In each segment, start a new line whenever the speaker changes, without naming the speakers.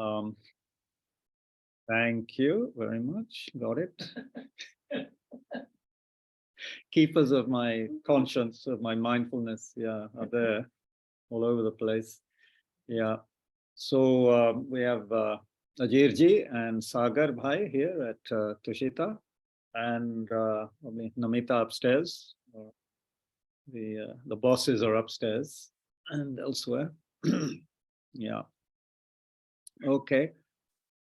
Um, thank you very much. Got it. Keepers of my conscience, of my mindfulness, yeah, are there all over the place. Yeah. So we have Ajirji and Sagar Bhai here at Tushita, and Namita upstairs. The bosses are upstairs and elsewhere. Yeah. Okay.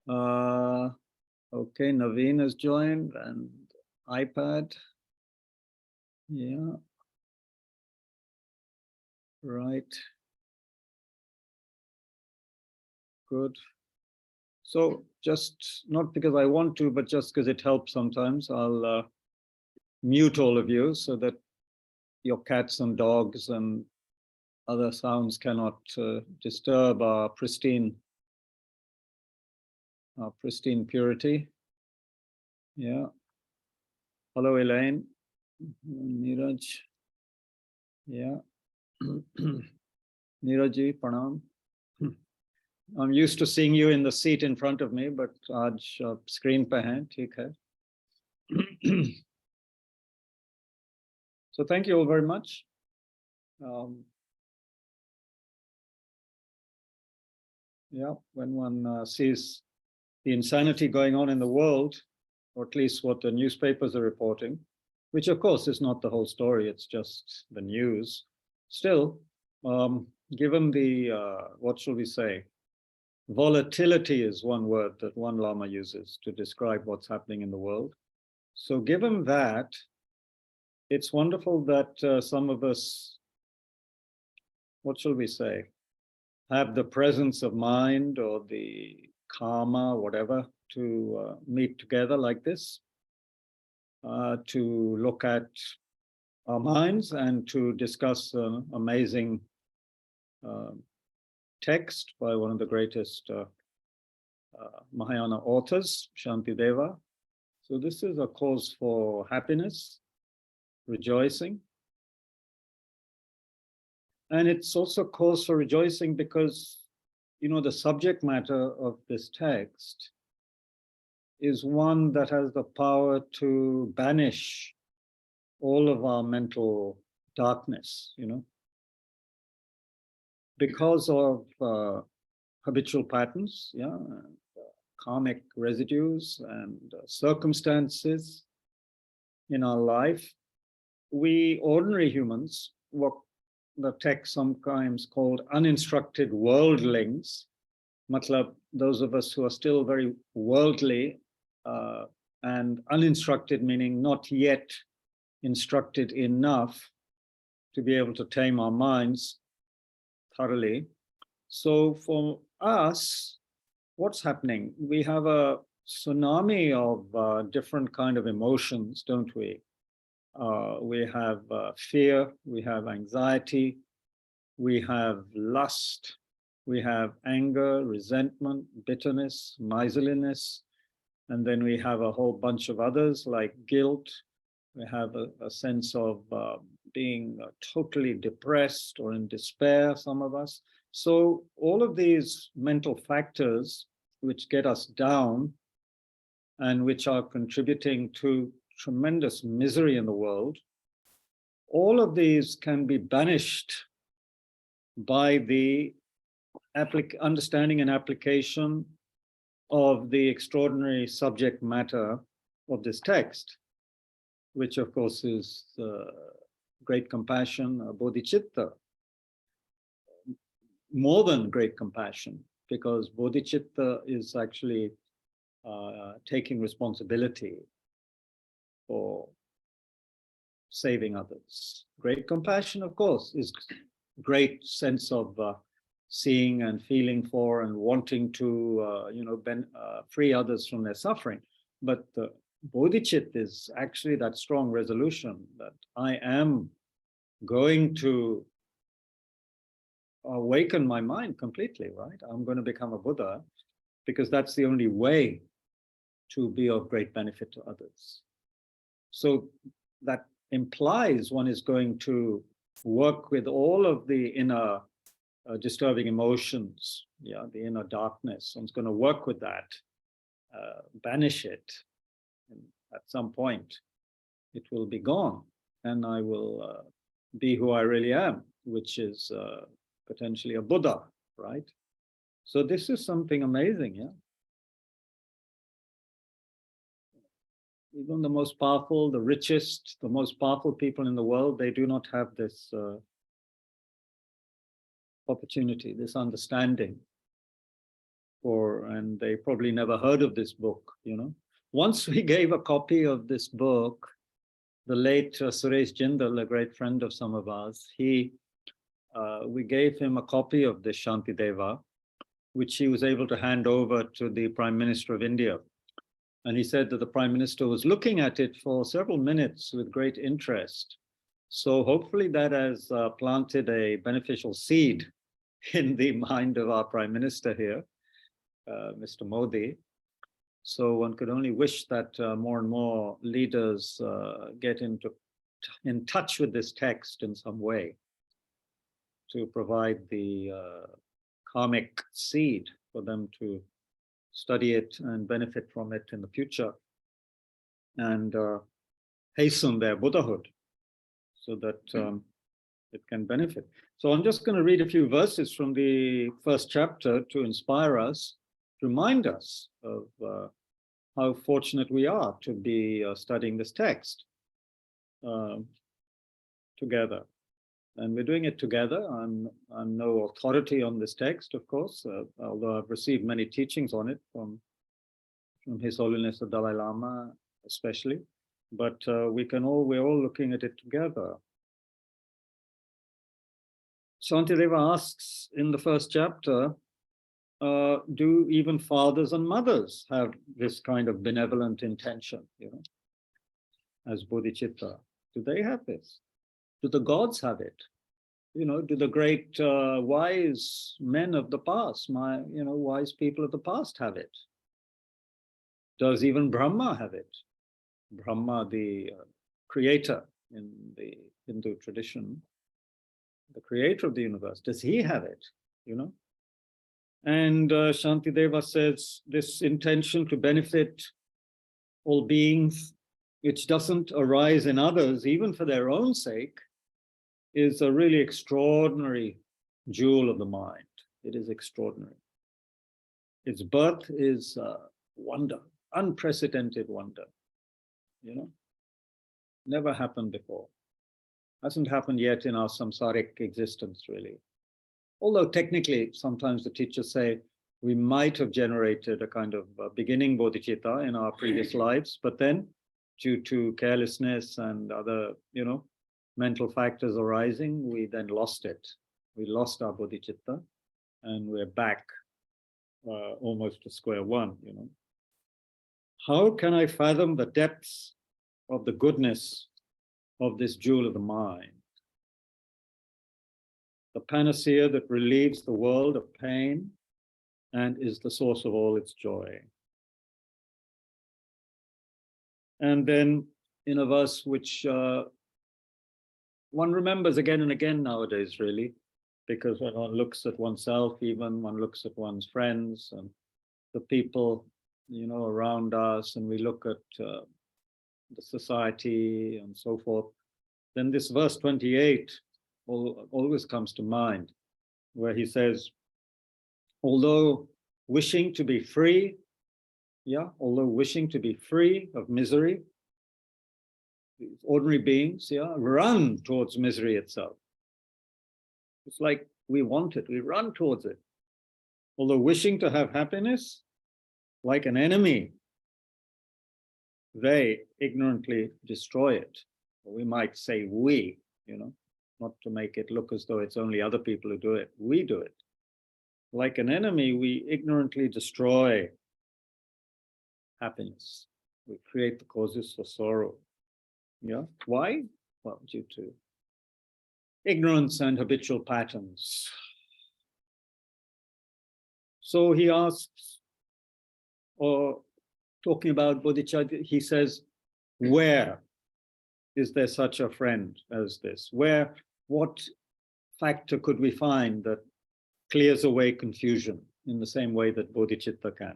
Okay, Naveen has joined and iPad. Yeah. Right. Good. So just not because I want to, but just because it helps sometimes, I'll mute all of you so that your cats and dogs and other sounds cannot disturb our pristine purity. Yeah. Hello, Elaine. Neeraj. Yeah. Neerajji, pranam. I'm used to seeing you in the seat in front of me, but aaj screen pe hain, theek hai. So thank you all very much. Yeah, when one sees the insanity going on in the world, or at least what the newspapers are reporting, which of course is not the whole story, it's just the news. Still, given the, what shall we say, volatility is one word that one Lama uses to describe what's happening in the world. So given that, it's wonderful that some of us, what shall we say, have the presence of mind or the karma, whatever, to meet together like this, to look at our minds and to discuss an amazing text by one of the greatest Mahayana authors, Shantideva. So this is a cause for happiness, rejoicing. And it's also a cause for rejoicing because, you know, the subject matter of this text is one that has the power to banish all of our mental darkness, you know, because of habitual patterns, yeah, karmic residues and circumstances in our life. We ordinary humans, what the text sometimes called uninstructed worldlings, matlab, those of us who are still very worldly and uninstructed, meaning not yet instructed enough to be able to tame our minds thoroughly. So for us, what's happening? We have a tsunami of different kind of emotions, don't we? We have fear, we have anxiety, we have lust, we have anger, resentment, bitterness, miserliness, and then we have a whole bunch of others like guilt. We have a sense of being totally depressed or in despair, some of us. So all of these mental factors which get us down and which are contributing to tremendous misery in the world, all of these can be banished by the understanding and application of the extraordinary subject matter of this text, which of course is great compassion, Bodhichitta. More than great compassion, because Bodhichitta is actually taking responsibility for saving others. Great compassion, of course, is great sense of seeing and feeling for and wanting to, free others from their suffering. But Bodhichitta is actually that strong resolution that I am going to awaken my mind completely, right? I'm going to become a Buddha because that's the only way to be of great benefit to others. So that implies one is going to work with all of the inner disturbing emotions, yeah, the inner darkness. One's going to work with that, banish it. And at some point, it will be gone, and I will be who I really am, which is potentially a Buddha, right? So this is something amazing, yeah. Even the most powerful, the richest, the most powerful people in the world, they do not have this opportunity, this understanding, and they probably never heard of this book, you know. Once we gave a copy of this book, the late Suresh Jindal, a great friend of some of ours, we gave him a copy of this Shantideva, which he was able to hand over to the Prime Minister of India. And he said that the Prime Minister was looking at it for several minutes with great interest. So hopefully that has planted a beneficial seed in the mind of our Prime Minister here, Mr. Modi. So one could only wish that more and more leaders get in touch with this text in some way to provide the karmic seed for them to study it and benefit from it in the future, and hasten their Buddhahood so that it can benefit. So I'm just going to read a few verses from the first chapter to inspire us, to remind us of how fortunate we are to be studying this text together. And we're doing it together. I'm no authority on this text, of course, although I've received many teachings on it from His Holiness the Dalai Lama, especially. But we're all looking at it together. Shantideva asks in the first chapter, do even fathers and mothers have this kind of benevolent intention, you know, as Bodhichitta? Do they have this? Do the gods have it? You know, do the great wise men of the past, wise people of the past have it? Does even Brahma have it? Brahma, the creator in the Hindu tradition, the creator of the universe, does he have it? You know? And Shantideva says this intention to benefit all beings, which doesn't arise in others, even for their own sake, is a really extraordinary jewel of the mind. It is extraordinary. Its birth is wonder, unprecedented wonder, you know, never happened before. Hasn't happened yet in our samsaric existence, really. Although technically, sometimes the teachers say we might have generated a kind of beginning bodhicitta in our previous lives, but then due to carelessness and other, you know, mental factors arising, we then lost it. We lost our bodhicitta, and we're back almost to square one, you know. How can I fathom the depths of the goodness of this jewel of the mind? The panacea that relieves the world of pain and is the source of all its joy. And then in a verse which one remembers again and again nowadays, really, because when one looks at oneself, even one looks at one's friends and the people, you know, around us, and we look at the society and so forth, then this verse 28 always comes to mind, where he says, although wishing to be free, although wishing to be free of misery, ordinary beings, run towards misery itself. It's like we want it, we run towards it. Although wishing to have happiness, like an enemy, they ignorantly destroy it. Or we might say we, you know, not to make it look as though it's only other people who do it. We do it. Like an enemy, we ignorantly destroy happiness. We create the causes for sorrow. Yeah. Why? Well, due to ignorance and habitual patterns. So he asks, or talking about bodhicitta, he says, where is there such a friend as this? What factor could we find that clears away confusion in the same way that Bodhichitta can?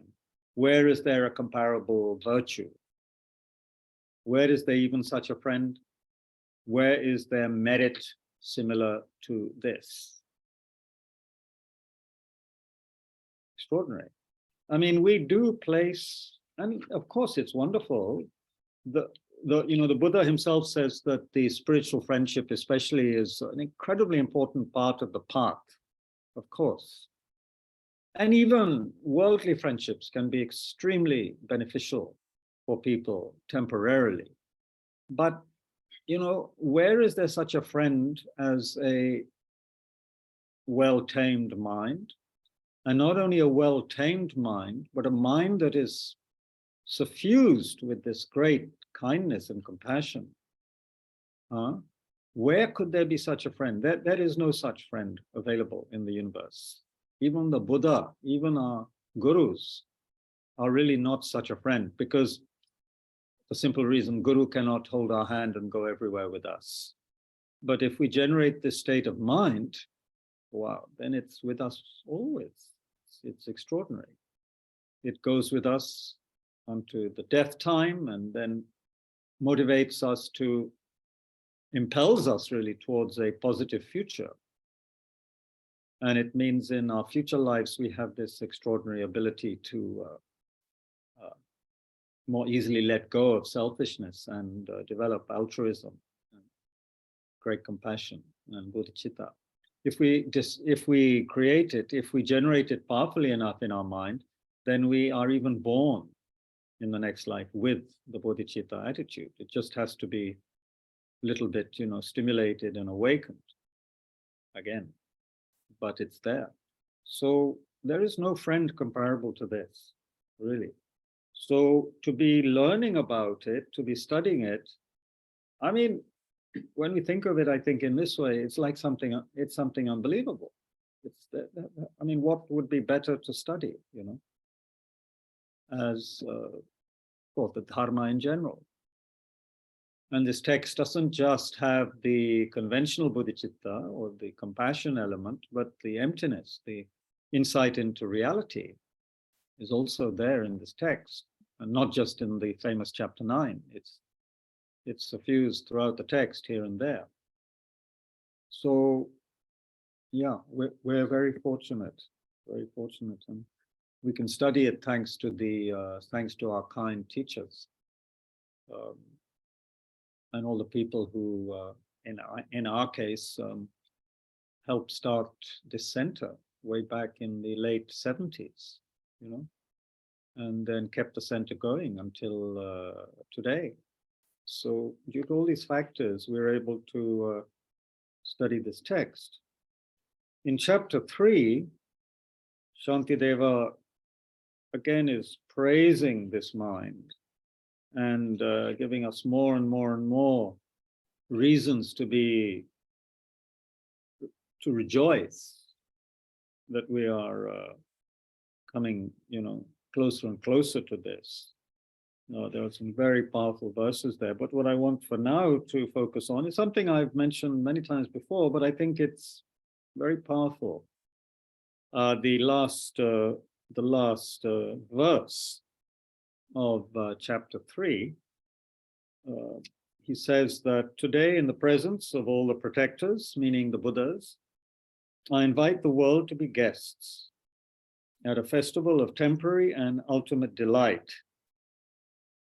Where is there a comparable virtue? Where is there even such a friend? Where is there merit similar to this? Extraordinary. I mean, we do place, and of course it's wonderful. The Buddha himself says that the spiritual friendship especially is an incredibly important part of the path, of course. And even worldly friendships can be extremely beneficial for people temporarily. But, where is there such a friend as a well-tamed mind? And not only a well-tamed mind, but a mind that is suffused with this great kindness and compassion. Where could there be such a friend? There is no such friend available in the universe. Even the Buddha, even our gurus are really not such a friend, because the simple reason, Guru cannot hold our hand and go everywhere with us. But if we generate this state of mind, wow, then it's with us always. It's extraordinary. It goes with us unto the death time, and then motivates us to, impels us really towards a positive future. And it means in our future lives, we have this extraordinary ability to more easily let go of selfishness and develop altruism, and great compassion and bodhicitta. If we create it, if we generate it powerfully enough in our mind, then we are even born in the next life with the bodhicitta attitude. It just has to be a little bit, stimulated and awakened again, but it's there. So there is no friend comparable to this, really. So to be learning about it, to be studying it, I mean, when we think of it, I think in this way, it's like something unbelievable. I mean, what would be better to study, as for the Dharma in general. And this text doesn't just have the conventional bodhicitta or the compassion element, but the emptiness, the insight into reality is also there in this text, and not just in the famous chapter 9. It's suffused throughout the text here and there. So, yeah, we're very fortunate, and we can study it thanks to our kind teachers, and all the people who, in our case, helped start this center way back in the late 70s, and then kept the center going until today. So due to all these factors, we're able to study this text. In chapter 3, Shantideva again is praising this mind and giving us more and more and more reasons to rejoice that we are coming, closer and closer to this. There are some very powerful verses there, but what I want for now to focus on is something I've mentioned many times before, but I think it's very powerful. The last verse of chapter 3, he says that today, in the presence of all the protectors, meaning the Buddhas, I invite the world to be guests at a festival of temporary and ultimate delight.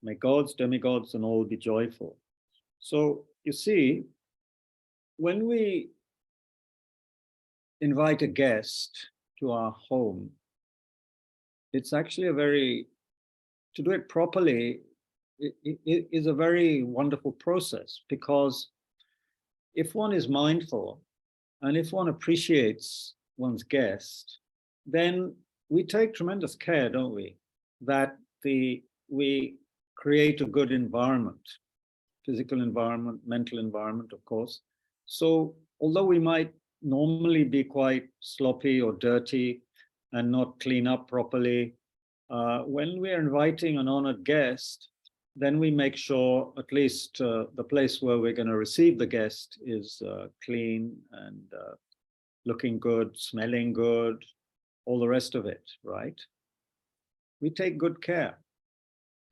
May gods, demigods, and all be joyful. So you see, when we invite a guest to our home, it's actually to do it properly, it is a very wonderful process, because if one is mindful and if one appreciates one's guest, then we take tremendous care, don't we, that we create a good environment, physical environment, mental environment, of course. So although we might normally be quite sloppy or dirty and not clean up properly, when we're inviting an honored guest, then we make sure at least the place where we're going to receive the guest is clean and looking good, smelling good, all the rest of it, right? We take good care.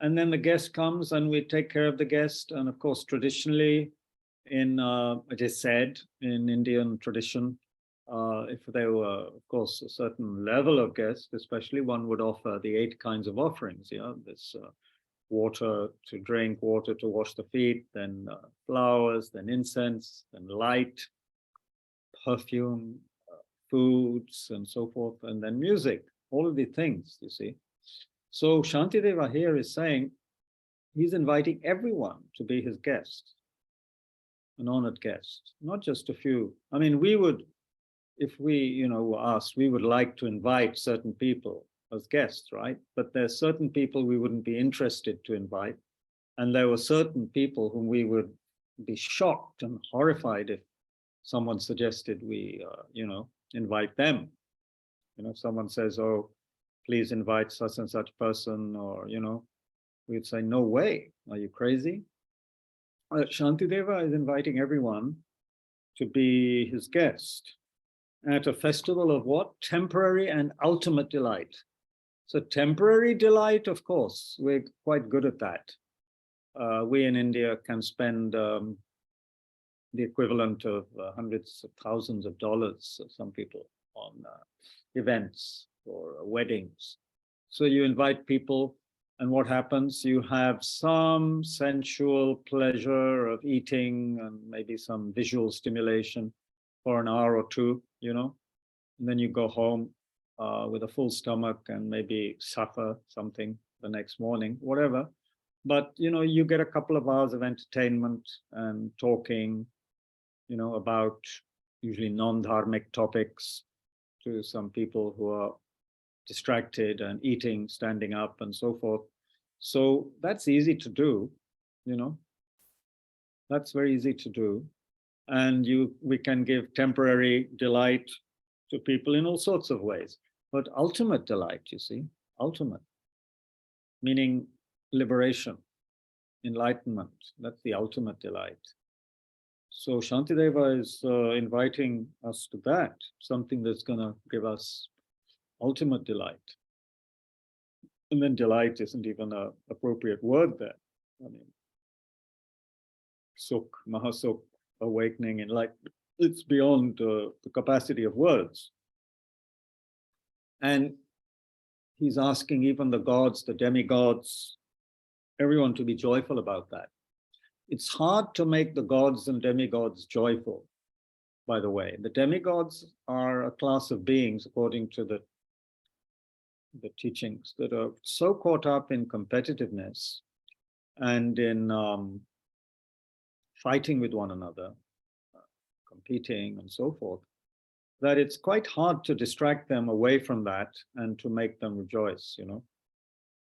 And then the guest comes and we take care of the guest. And of course, traditionally, it is said in Indian tradition, if there were, of course, a certain level of guest, especially, one would offer the 8 kinds of offerings. Yeah, this water to drink, water to wash the feet, then flowers, then incense, then light, perfume, foods, and so forth, and then music. All of the things, you see. So Shantideva here is saying he's inviting everyone to be his guest, an honored guest, not just a few. I mean, we would, if we, were asked, we would like to invite certain people as guests, right? But there's certain people we wouldn't be interested to invite. And there were certain people whom we would be shocked and horrified if someone suggested we, invite them. If someone says, oh, please invite such and such person, or, we'd say, no way, are you crazy? Shantideva is inviting everyone to be his guest at a festival of what? Temporary and ultimate delight. So temporary delight, of course, we're quite good at that. We in India can spend the equivalent of hundreds of thousands of dollars, some people, on events or weddings. So you invite people, and what happens? You have some sensual pleasure of eating and maybe some visual stimulation for an hour or two, and then you go home with a full stomach and maybe suffer something the next morning, whatever. But, you get a couple of hours of entertainment and talking, about usually non-dharmic topics to some people who are distracted, and eating, standing up, and so forth. So that's easy to do, that's very easy to do. And we can give temporary delight to people in all sorts of ways. But ultimate delight, you see, ultimate, meaning liberation, enlightenment, that's the ultimate delight. So Shantideva is inviting us to that, something that's going to give us ultimate delight. And then delight isn't even an appropriate word there. I mean, sukh, mahasukh, awakening, enlightenment, it's beyond the capacity of words. And he's asking even the gods, the demigods, everyone to be joyful about that. It's hard to make the gods and demigods joyful, by the way. The demigods are a class of beings, according to the teachings, that are so caught up in competitiveness and in fighting with one another, competing and so forth, that it's quite hard to distract them away from that and to make them rejoice,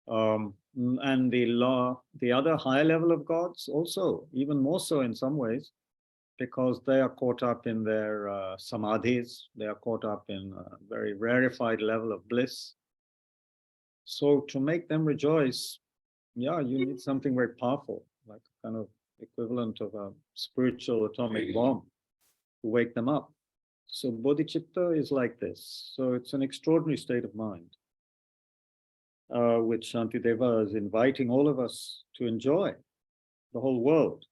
and the other higher level of gods also, even more so in some ways, because they are caught up in their samadhis, they are caught up in a very rarefied level of bliss. So to make them rejoice, you need something very powerful, like a kind of equivalent of a spiritual atomic bomb to wake them up. So Bodhichitta is like this. So it's an extraordinary state of mind, which Shantideva is inviting all of us to enjoy, the whole world.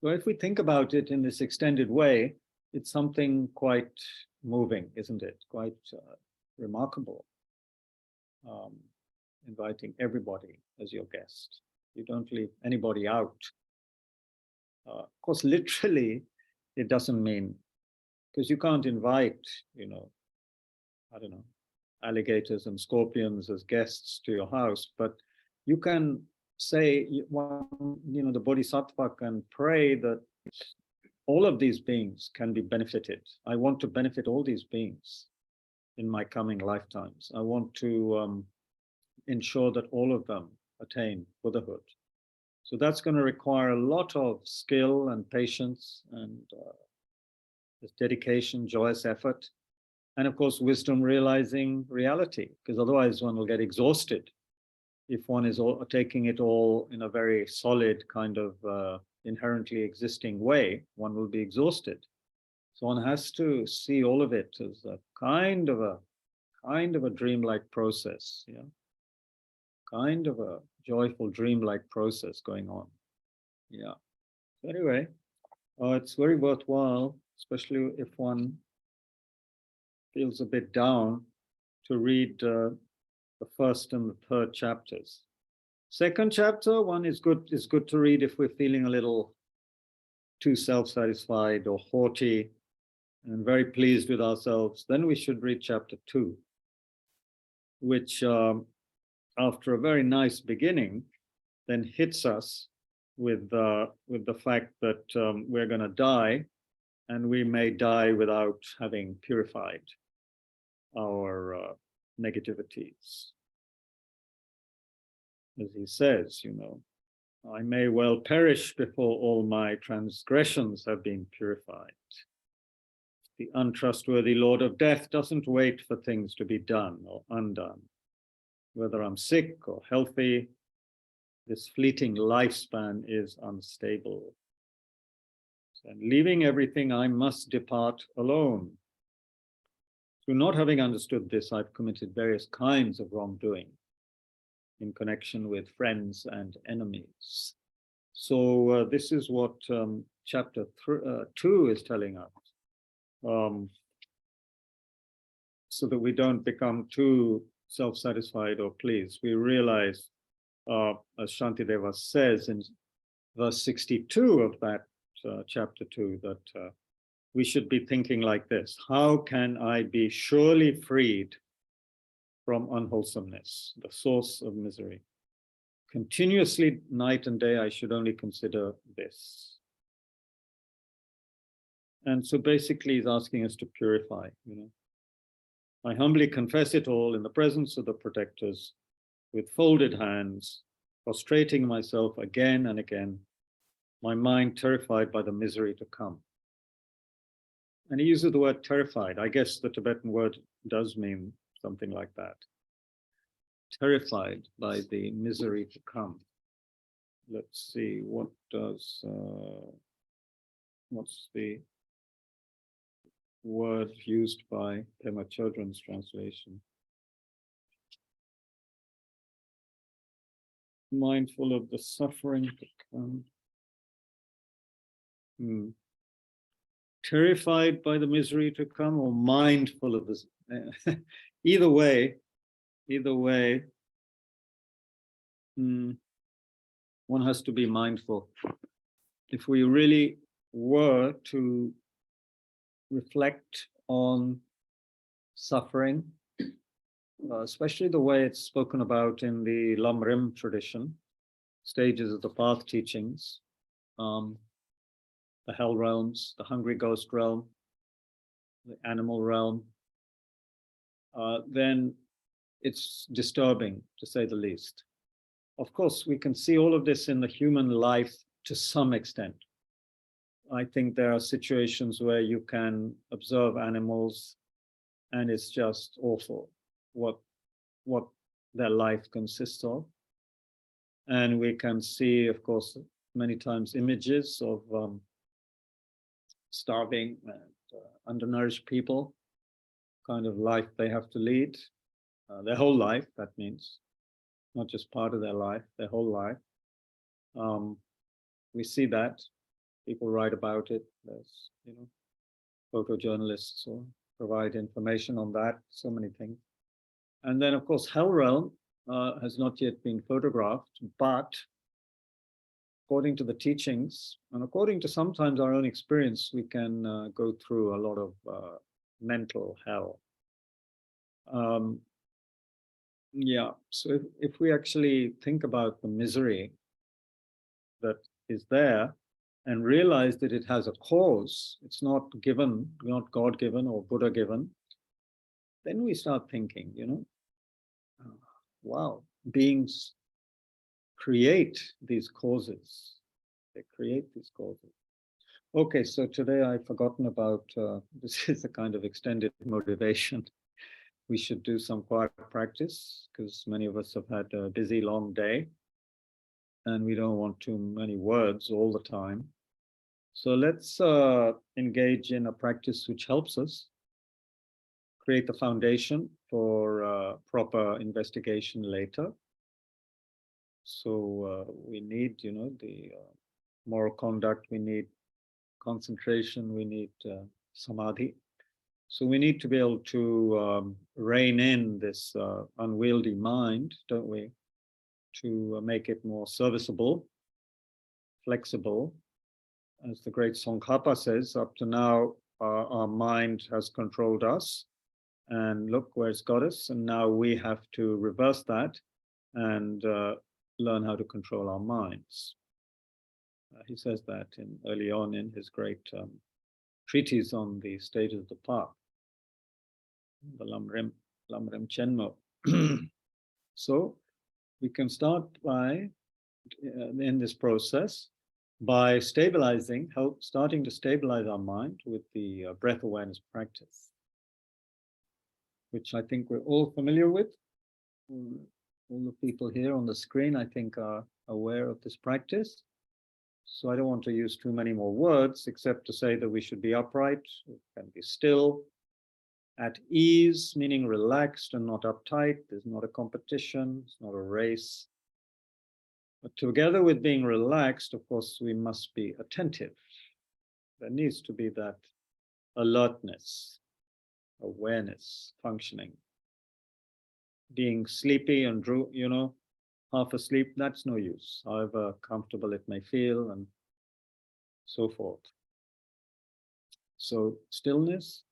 So if we think about it in this extended way, it's something quite moving, isn't it? Quite remarkable. Inviting everybody as your guest. You don't leave anybody out. Of course, literally, it doesn't mean, because you can't invite, I don't know, alligators and scorpions as guests to your house, but you can say, the Bodhisattva can pray that all of these beings can be benefited. I want to benefit all these beings in my coming lifetimes. I want to ensure that all of them attain Buddhahood. So that's going to require a lot of skill and patience and dedication, joyous effort, and of course, wisdom realizing reality, because otherwise one will get exhausted. If one is taking it all in a very solid kind of inherently existing way, one will be exhausted. So one has to see all of it as a kind of a dreamlike process, yeah, kind of a joyful dreamlike process going on. Yeah. Anyway, it's very worthwhile, especially if one feels a bit down, to read the first and the third chapters. Second chapter, one is good to read if we're feeling a little too self-satisfied or haughty and very pleased with ourselves. Then we should read chapter 2, which after a very nice beginning, then hits us with the fact that we're going to die, and we may die without having purified our negativities. As he says, I may well perish before all my transgressions have been purified. The untrustworthy Lord of Death doesn't wait for things to be done or undone. Whether I'm sick or healthy, this fleeting lifespan is unstable. And leaving everything, I must depart alone. Through not having understood this, I've committed various kinds of wrongdoing in connection with friends and enemies. So this is what chapter 2 is telling us. So that we don't become too self-satisfied or pleased. We realize, as Shantideva says in verse 62 of that chapter 2, that we should be thinking like this: how can I be surely freed from unwholesomeness, the source of misery? Continuously, night and day, I should only consider this. And so basically he's asking us to purify, I humbly confess it all in the presence of the protectors, with folded hands, prostrating myself again and again, my mind terrified by the misery to come. And he uses the word terrified. I guess the Tibetan word does mean something like that. Terrified by the misery to come. Let's see, what's the word used by Pema Chodron's translation? Mindful of the suffering to come. Terrified by the misery to come, or mindful of this? Either way, one has to be mindful. If we really were to reflect on suffering, especially the way it's spoken about in the Lamrim tradition, stages of the path teachings, the hell realms, the hungry ghost realm, the animal realm, then it's disturbing, to say the least. Of course, we can see all of this in the human life to some extent. I think there are situations where you can observe animals and it's just awful what their life consists of. And we can see, of course, many times images of starving and undernourished people, kind of life they have to lead, their whole life, that means, not just part of their life, their whole life. We see that. People write about it. There's, photojournalists provide information on that, so many things. And then, of course, hell realm has not yet been photographed, but according to the teachings, and according to sometimes our own experience, we can go through a lot of mental hell. So if we actually think about the misery that is there and realize that it has a cause, it's not given, not God-given or Buddha-given, then we start thinking, wow, beings create these causes. They create these causes. Okay, so today I've forgotten about, this is a kind of extended motivation. We should do some quiet practice because many of us have had a busy, long day and we don't want too many words all the time. So let's engage in a practice which helps us create the foundation for proper investigation later. So we need, the moral conduct, we need concentration, we need samadhi. So we need to be able to rein in this unwieldy mind, don't we, to make it more serviceable, flexible. As the great Tsongkhapa says, up to now, our mind has controlled us, and look where it's got us. And now we have to reverse that and learn how to control our minds. He says that early on in his great treatise on the stages of the path, the Lamrim Chenmo. So we can start by, in this process, by starting to stabilize our mind with the breath awareness practice, which I think we're all familiar with. All the people here on the screen, I think, are aware of this practice. So I don't want to use too many more words, except to say that we should be upright, we can be still, at ease, meaning relaxed and not uptight. There's not a competition, it's not a race. But together with being relaxed, of course, we must be attentive. There needs to be that alertness, awareness, functioning. Being sleepy and, half asleep, that's no use, however comfortable it may feel and so forth. So stillness,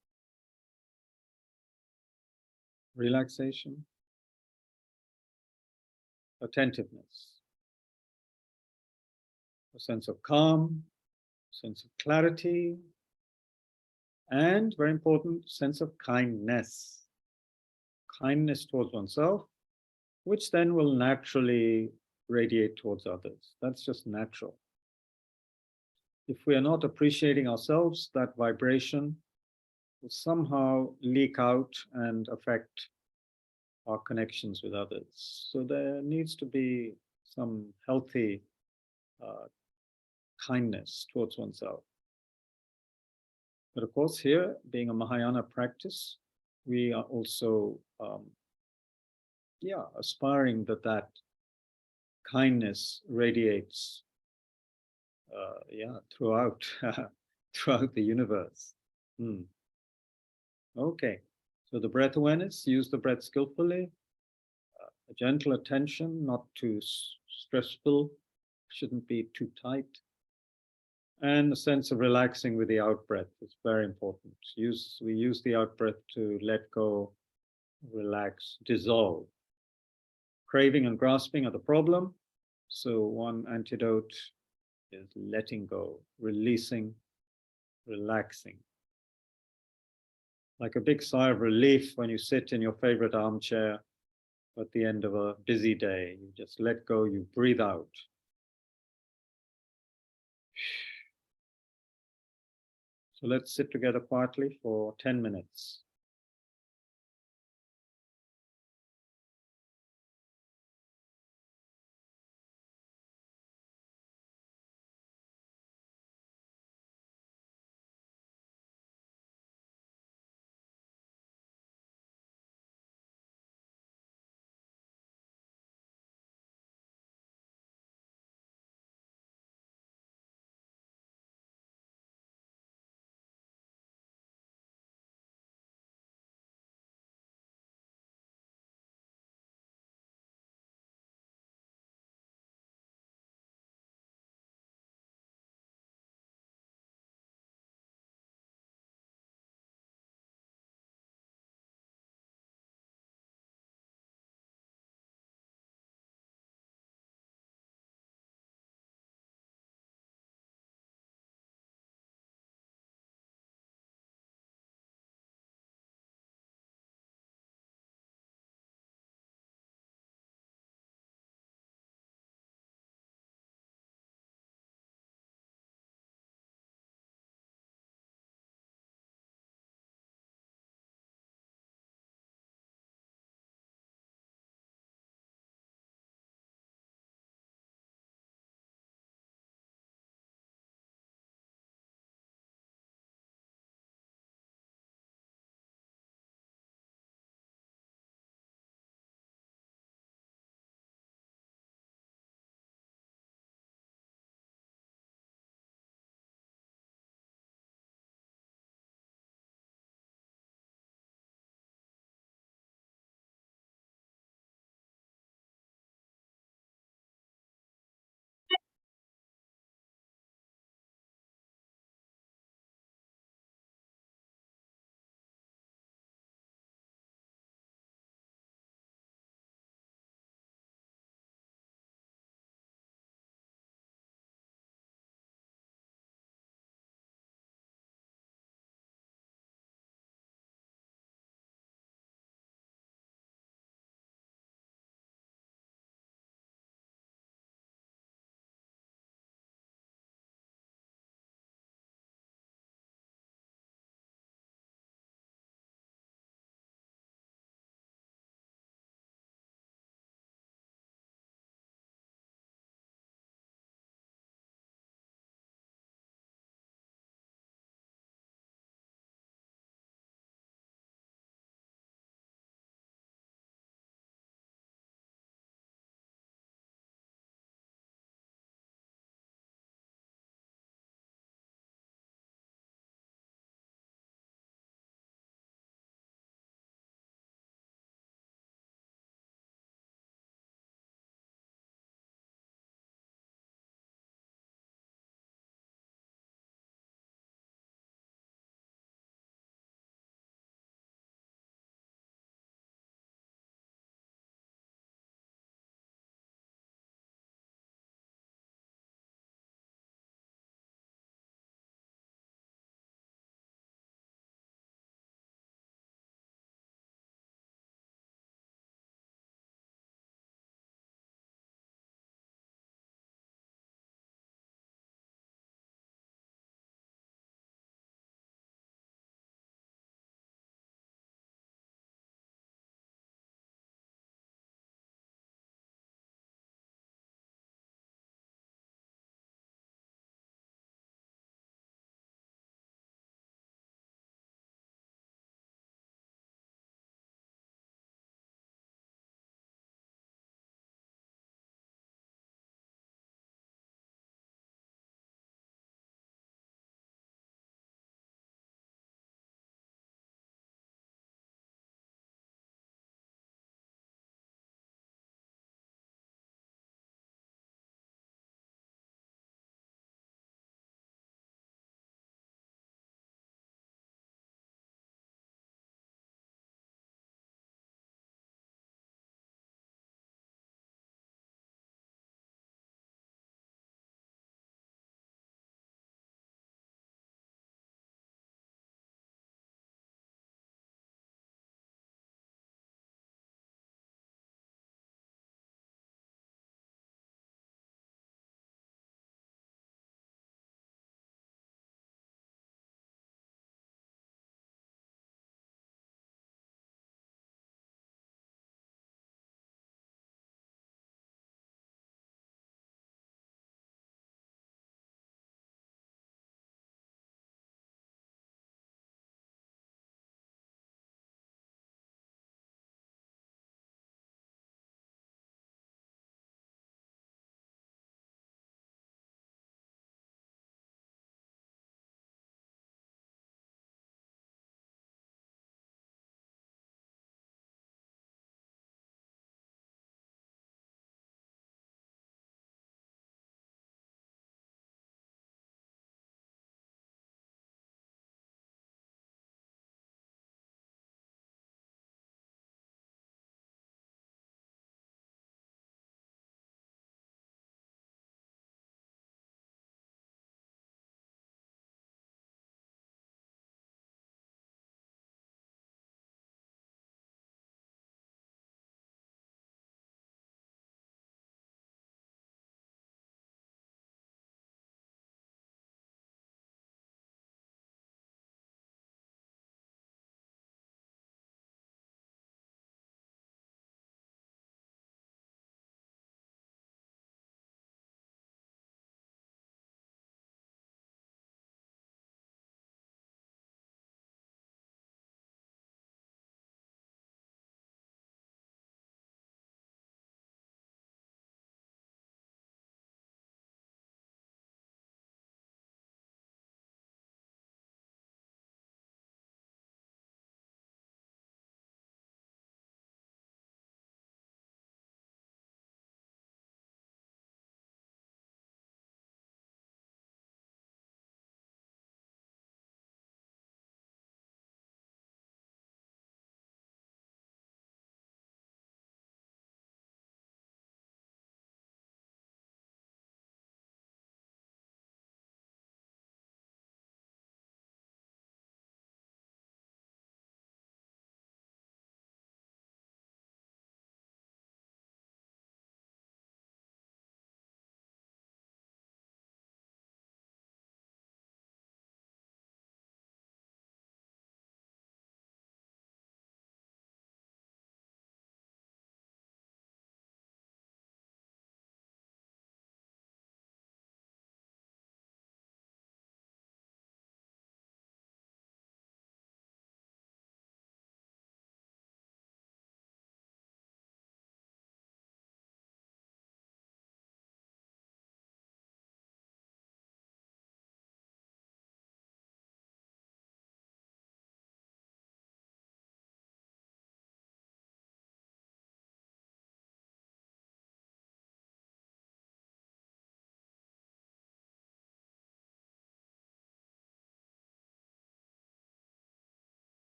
relaxation, attentiveness, a sense of calm, sense of clarity, and very important, sense of kindness. Kindness towards oneself, which then will naturally radiate towards others. That's just natural. If we are not appreciating ourselves, that vibration will somehow leak out and affect our connections with others. So there needs to be some healthy kindness towards oneself. But of course, here, being a Mahayana practice, we are also aspiring that kindness radiates throughout throughout the universe. Okay, so the breath awareness, use the breath skillfully, a gentle attention, not too stressful, shouldn't be too tight, and a sense of relaxing with the out breath is very important. We use the out breath to let go, relax, dissolve. Craving and grasping are the problem. So one antidote is letting go, releasing, relaxing. Like a big sigh of relief when you sit in your favorite armchair at the end of a busy day. You just let go, you breathe out. So let's sit together quietly for 10 minutes.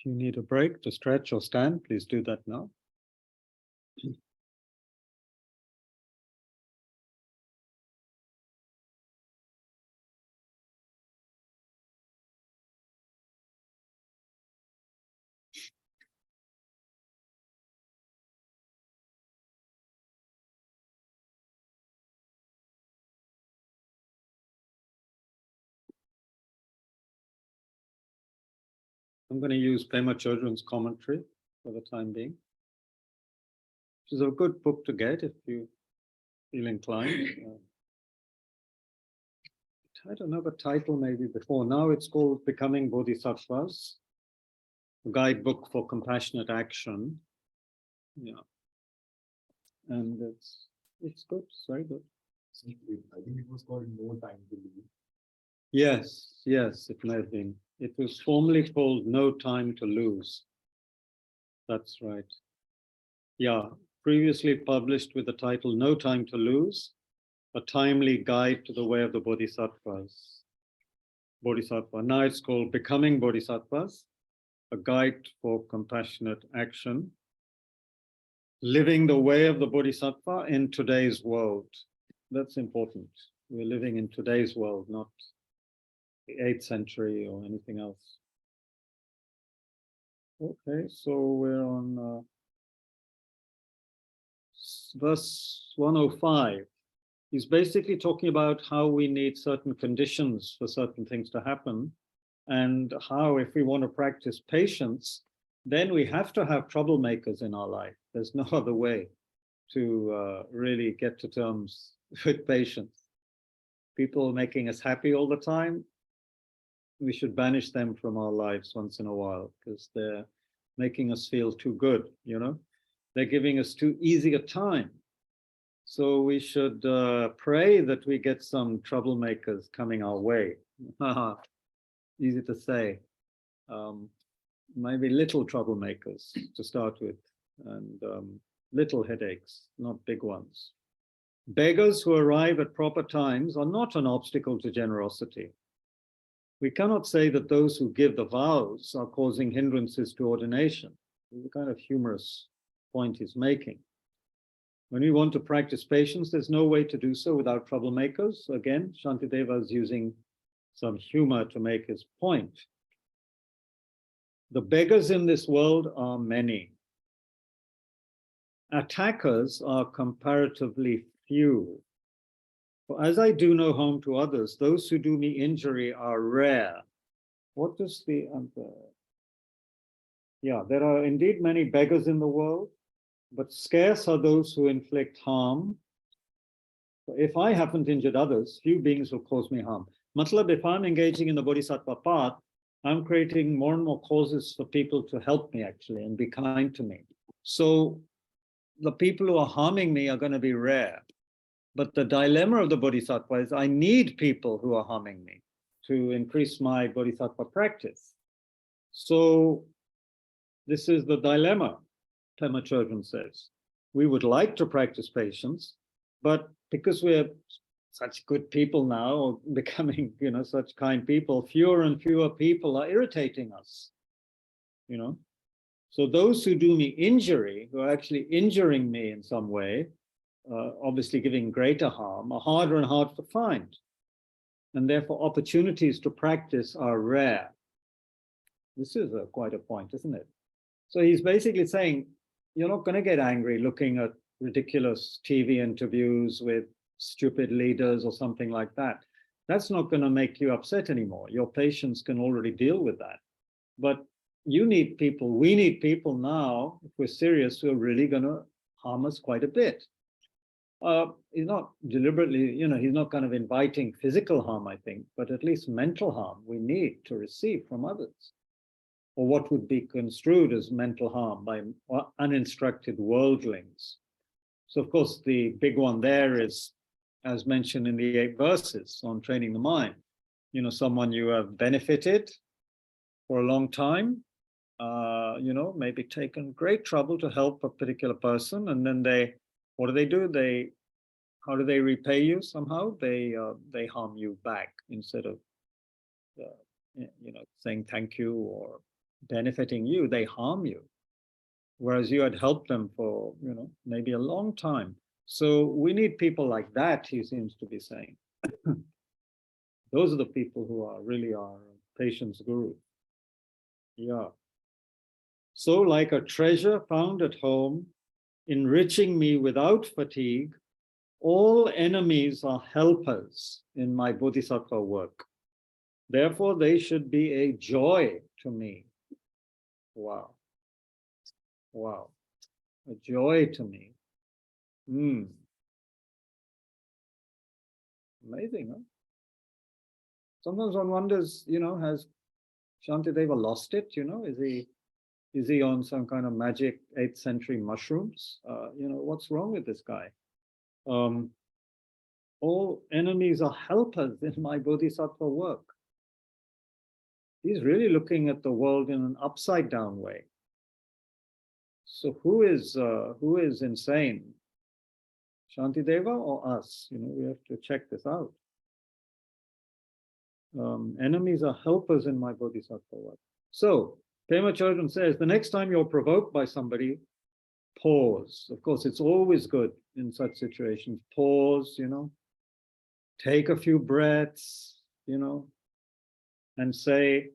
If you need a break to stretch or stand, please do that now. I'm going to use Pema Chodron's commentary for the time being, which is a good book to get if you feel inclined. I don't know the title maybe before. Now it's called Becoming Bodhisattvas, a guidebook for compassionate action. Yeah. And it's good, it's very good.
I think it was called No Time to Leave.
Yes, it may have been. It was formerly called No Time to Lose. That's right. Yeah, previously published with the title No Time to Lose, a timely guide to the way of the Bodhisattvas. Bodhisattva. Now it's called Becoming Bodhisattvas, a guide for compassionate action. Living the way of the Bodhisattva in today's world. That's important. We're living in today's world, not the 8th century or anything else. Okay, so we're on verse 105. He's basically talking about how we need certain conditions for certain things to happen, and how, if we want to practice patience, then we have to have troublemakers in our life. There's no other way to really get to terms with patience. People making us happy all the time, we should banish them from our lives once in a while, because they're making us feel too good, you know? They're giving us too easy a time. So we should pray that we get some troublemakers coming our way. Easy to say. Maybe little troublemakers to start with, and little headaches, not big ones. Beggars who arrive at proper times are not an obstacle to generosity. We cannot say that those who give the vows are causing hindrances to ordination. It's a kind of humorous point he's making. When we want to practice patience, there's no way to do so without troublemakers. Again, Shantideva is using some humor to make his point. The beggars in this world are many. Attackers are comparatively few. For as I do no harm to others, those who do me injury are rare. What does the... yeah, there are indeed many beggars in the world, but scarce are those who inflict harm. If I haven't injured others, few beings will cause me harm. Matlab, if I'm engaging in the Bodhisattva path, I'm creating more and more causes for people to help me, actually, and be kind to me. So the people who are harming me are going to be rare. But the dilemma of the Bodhisattva is I need people who are harming me to increase my Bodhisattva practice. So this is the dilemma, Pema Chodron says. We would like to practice patience, but because we're such good people now, or becoming, you know, such kind people, fewer and fewer people are irritating us, you know. So those who do me injury, who are actually injuring me in some way, obviously giving greater harm, are harder and harder to find. And therefore opportunities to practice are rare. This is quite a point, isn't it? So he's basically saying, you're not going to get angry looking at ridiculous TV interviews with stupid leaders or something like that. That's not going to make you upset anymore. Your patience can already deal with that. But you need people, we need people now, if we're serious, who are really going to harm us quite a bit. He's not deliberately, you know, he's not kind of inviting physical harm, I think, but at least mental harm we need to receive from others, or what would be construed as mental harm by uninstructed worldlings. So, of course, the big one there is, as mentioned in the 8 verses on training the mind, you know, someone you have benefited for a long time, you know, maybe taken great trouble to help a particular person, and then what do? How do they repay you somehow? They harm you back instead of, you know, saying thank you or benefiting you, they harm you. Whereas you had helped them for, maybe a long time. So we need people like that, he seems to be saying. Those are the people who are really our patience guru. Yeah. So like a treasure found at home, enriching me without fatigue, all enemies are helpers in my Bodhisattva work. Therefore, they should be a joy to me. Wow. Wow. A joy to me. Amazing, huh? Sometimes one wonders, has Shantideva lost it? Is he on some kind of magic 8th century mushrooms? What's wrong with this guy? All enemies are helpers in my Bodhisattva work. He's really looking at the world in an upside down way. So who is insane? Shantideva or us? We have to check this out. Enemies are helpers in my Bodhisattva work. So Pema Chodron says, the next time you're provoked by somebody, pause. Of course, it's always good in such situations. Pause, take a few breaths, and say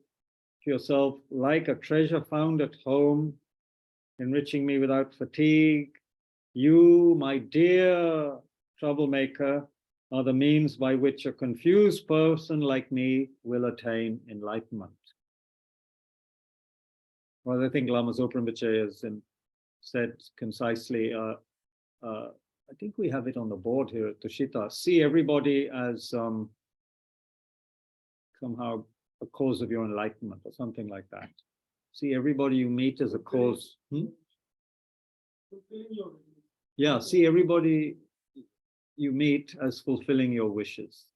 to yourself, like a treasure found at home, enriching me without fatigue, you, my dear troublemaker, are the means by which a confused person like me will attain enlightenment. Well, I think Lama Zoparinpoche has said concisely, I think we have it on the board here at Tushita, see everybody as somehow a cause of your enlightenment or something like that. See everybody you meet as a cause. Yeah, see everybody you meet as fulfilling your wishes,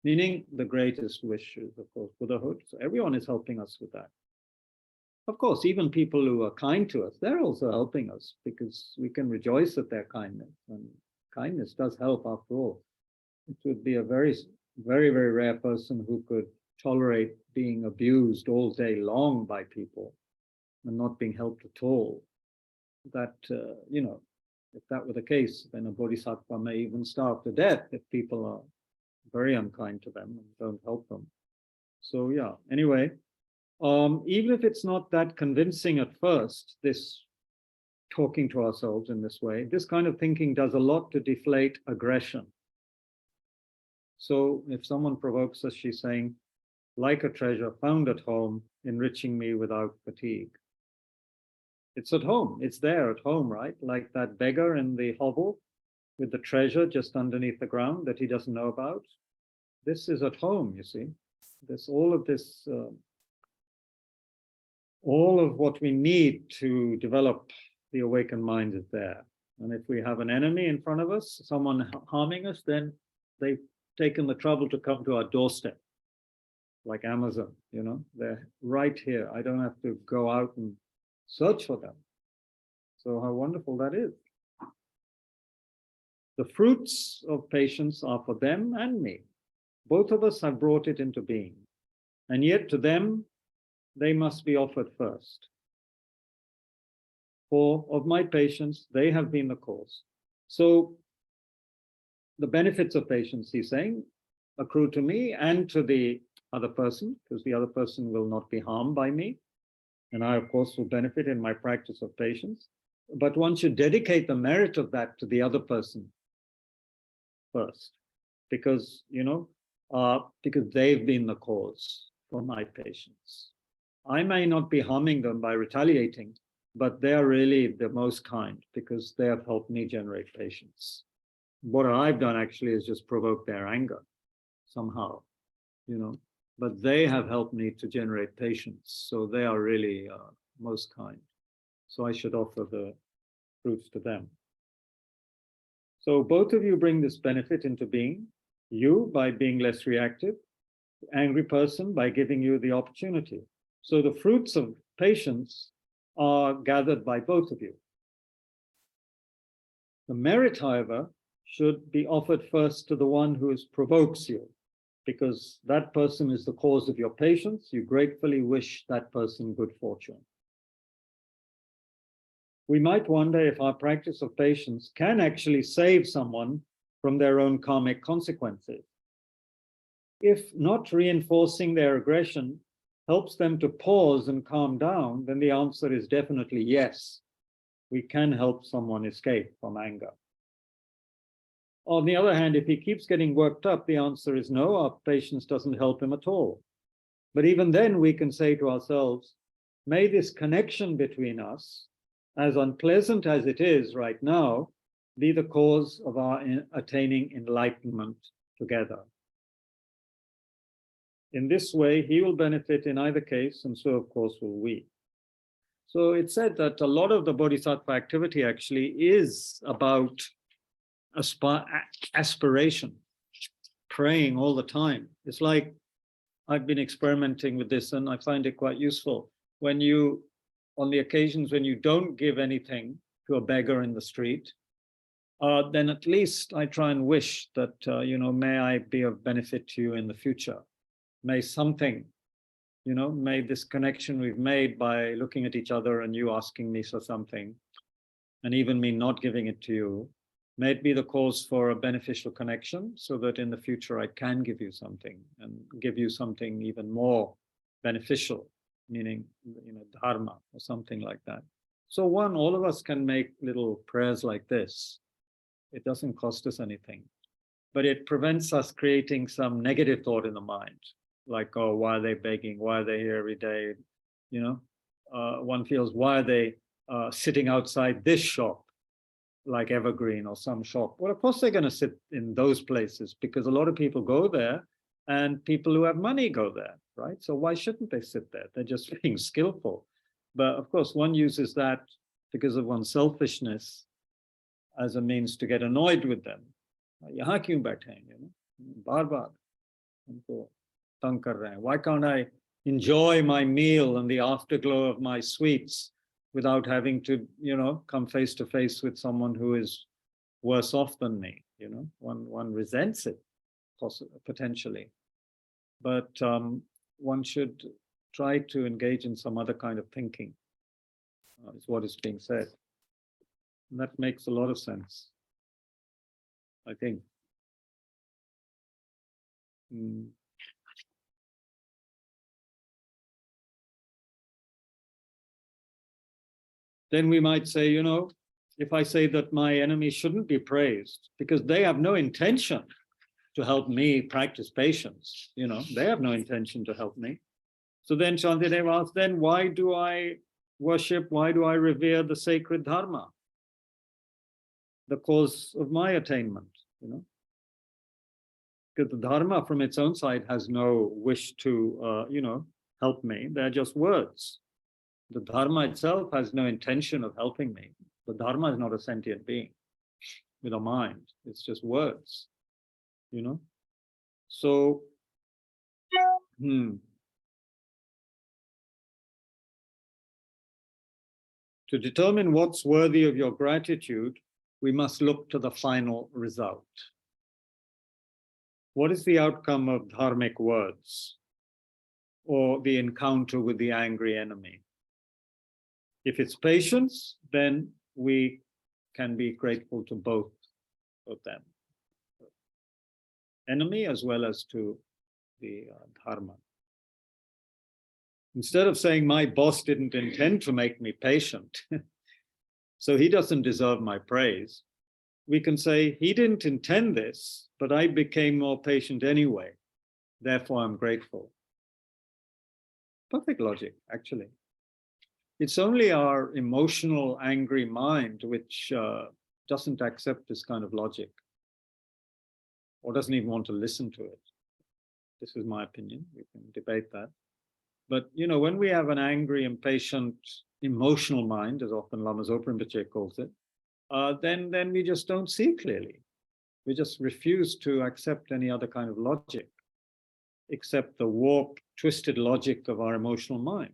meaning the greatest wishes, of course, Buddhahood. So everyone is helping us with that. Of course, even people who are kind to us, they're also helping us because we can rejoice at their kindness. And kindness does help after all. It would be a very, very, very rare person who could tolerate being abused all day long by people and not being helped at all. That, if that were the case, then a bodhisattva may even starve to death if people are very unkind to them and don't help them. So yeah, anyway, even if it's not that convincing at first, this talking to ourselves in this way, this kind of thinking does a lot to deflate aggression. So if someone provokes us, she's saying, like a treasure found at home, enriching me without fatigue. It's at home, it's there at home, right? Like that beggar in the hovel with the treasure just underneath the ground that he doesn't know about. This is at home, you see. All of what we need to develop the awakened mind is there. And if we have an enemy in front of us, someone harming us, then they've taken the trouble to come to our doorstep, like Amazon, they're right here. I don't have to go out and search for them. So how wonderful that is. The fruits of patience are for them and me. Both of us have brought it into being. And yet to them, they must be offered first. For of my patience, they have been the cause. So the benefits of patience, he's saying, accrue to me and to the other person, because the other person will not be harmed by me. And I, of course, will benefit in my practice of patience. But one should dedicate the merit of that to the other person first, because, because they've been the cause for my patience. I may not be harming them by retaliating, but they're really the most kind because they have helped me generate patience. What I've done actually is just provoke their anger somehow, but they have helped me to generate patience. So they are really most kind. So I should offer the fruits to them. So both of you bring this benefit into being, you by being less reactive, the angry person by giving you the opportunity. So the fruits of patience are gathered by both of you. The merit, however, should be offered first to the one who provokes you. because that person is the cause of your patience. You gratefully wish that person good fortune. We might wonder if our practice of patience can actually save someone from their own karmic consequences. If not reinforcing their aggression helps them to pause and calm down, then the answer is definitely yes. We can help someone escape from anger. On the other hand, if he keeps getting worked up, the answer is no, our patience doesn't help him at all. But even then, we can say to ourselves, may this connection between us, as unpleasant as it is right now, be the cause of our attaining enlightenment together. In this way, he will benefit in either case, and so, of course, will we. So it's said that a lot of the Bodhisattva activity actually is about aspiration, praying all the time. It's like, I've been experimenting with this and I find it quite useful. When you, on the occasions when you don't give anything to a beggar in the street, then at least I try and wish that, may I be of benefit to you in the future. May something, may this connection we've made by looking at each other and you asking me for something, and even me not giving it to you, may it be the cause for a beneficial connection so that in the future I can give you something and give you something even more beneficial, meaning, dharma or something like that. So all of us can make little prayers like this. It doesn't cost us anything, but it prevents us creating some negative thought in the mind. Like, oh, why are they begging? Why are they here every day? One feels, why are they sitting outside this shop, like Evergreen or some shop? Well, of course they're going to sit in those places because a lot of people go there and people who have money go there, right? So why shouldn't they sit there? They're just being skillful. But of course, one uses that because of one's selfishness as a means to get annoyed with them. Yahan kyun baithe hain, baar-baar humko tang kar rahe hain. Why can't I enjoy my meal and the afterglow of my sweets without having to, come face to face with someone who is worse off than me? One resents it, potentially. But one should try to engage in some other kind of thinking, is what is being said. And that makes a lot of sense, I think. Then we might say, if I say that my enemy shouldn't be praised because they have no intention to help me practice patience, they have no intention to help me. So then Shantideva asks, then why do I worship, why do I revere the sacred dharma, the cause of my attainment, Because the dharma from its own side has no wish to, help me. They're just words. The dharma itself has no intention of helping me. The dharma is not a sentient being with a mind. It's just words, So, to determine what's worthy of your gratitude, we must look to the final result. What is the outcome of dharmic words or the encounter with the angry enemy? If it's patience, then we can be grateful to both of them, enemy as well as to the dharma. Instead of saying my boss didn't intend to make me patient, so he doesn't deserve my praise, we can say he didn't intend this, but I became more patient anyway. Therefore, I'm grateful. Perfect logic, actually. It's only our emotional, angry mind which doesn't accept this kind of logic or doesn't even want to listen to it. This is my opinion. We can debate that. But, when we have an angry, impatient, emotional mind, as often Lama Zopa Rinpoche calls it, then we just don't see clearly. We just refuse to accept any other kind of logic, except the warped, twisted logic of our emotional mind.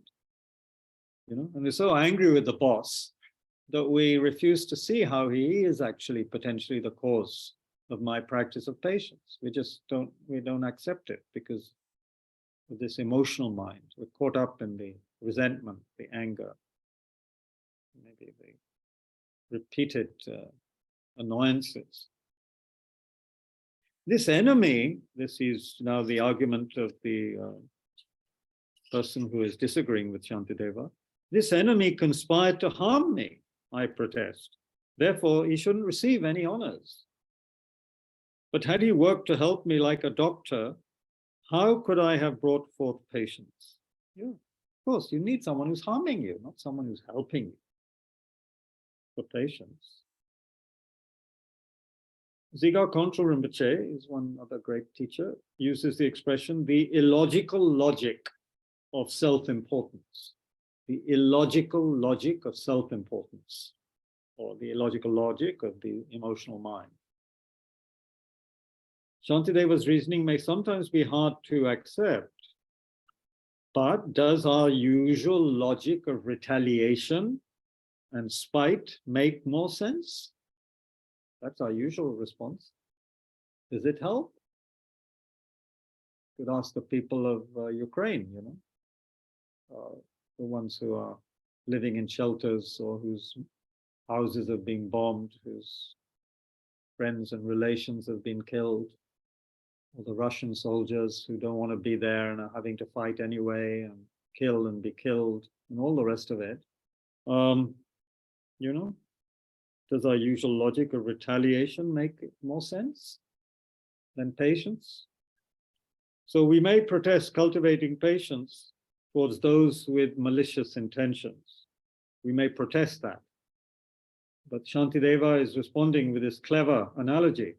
And we're so angry with the boss that we refuse to see how he is actually potentially the cause of my practice of patience. We don't accept it because of this emotional mind. We're caught up in the resentment, the anger, maybe the repeated annoyances. This enemy, this is now the argument of the person who is disagreeing with Shantideva. This enemy conspired to harm me, I protest. Therefore, he shouldn't receive any honors. But had he worked to help me like a doctor, how could I have brought forth patience? Yeah, of course, you need someone who's harming you, not someone who's helping you for patience. Ziga Control Rinpoche is one other great teacher, uses the expression, the illogical logic of self-importance. The illogical logic of self-importance, or the illogical logic of the emotional mind. Shantideva's reasoning may sometimes be hard to accept, but does our usual logic of retaliation and spite make more sense? That's our usual response. Does it help? You could ask the people of Ukraine, the ones who are living in shelters or whose houses have been bombed, whose friends and relations have been killed, or the Russian soldiers who don't want to be there and are having to fight anyway and kill and be killed and all the rest of it. Does our usual logic of retaliation make more sense than patience? So we may protest cultivating patience towards those with malicious intentions. We may protest that. But Shantideva is responding with this clever analogy.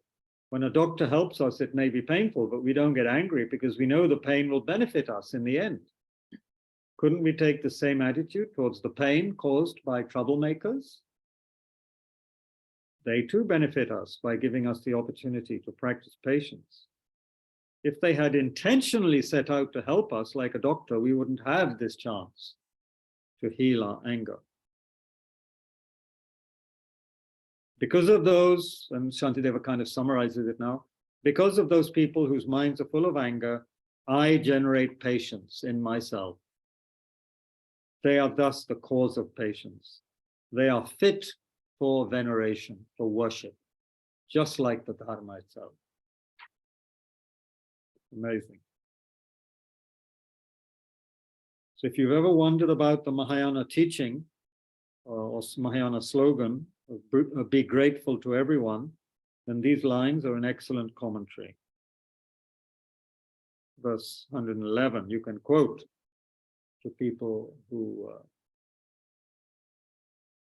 When a doctor helps us, it may be painful, but we don't get angry because we know the pain will benefit us in the end. Couldn't we take the same attitude towards the pain caused by troublemakers? They too benefit us by giving us the opportunity to practice patience. If they had intentionally set out to help us like a doctor, we wouldn't have this chance to heal our anger. Because of those, and Shantideva kind of summarizes it now, because of those people whose minds are full of anger, I generate patience in myself. They are thus the cause of patience. They are fit for veneration, for worship, just like the Dharma itself. Amazing. So if you've ever wondered about the Mahayana teaching or Mahayana slogan of be grateful to everyone, then these lines are an excellent commentary. Verse 111, you can quote to people who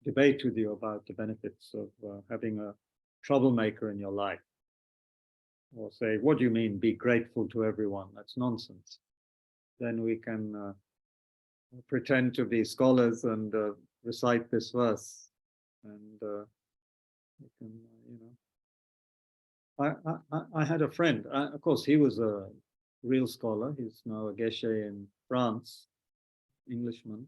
debate with you about the benefits of having a troublemaker in your life. Or say, what do you mean, be grateful to everyone? That's nonsense. Then we can pretend to be scholars and recite this verse. And we can, I had a friend, of course, he was a real scholar. He's now a geshe in France, Englishman.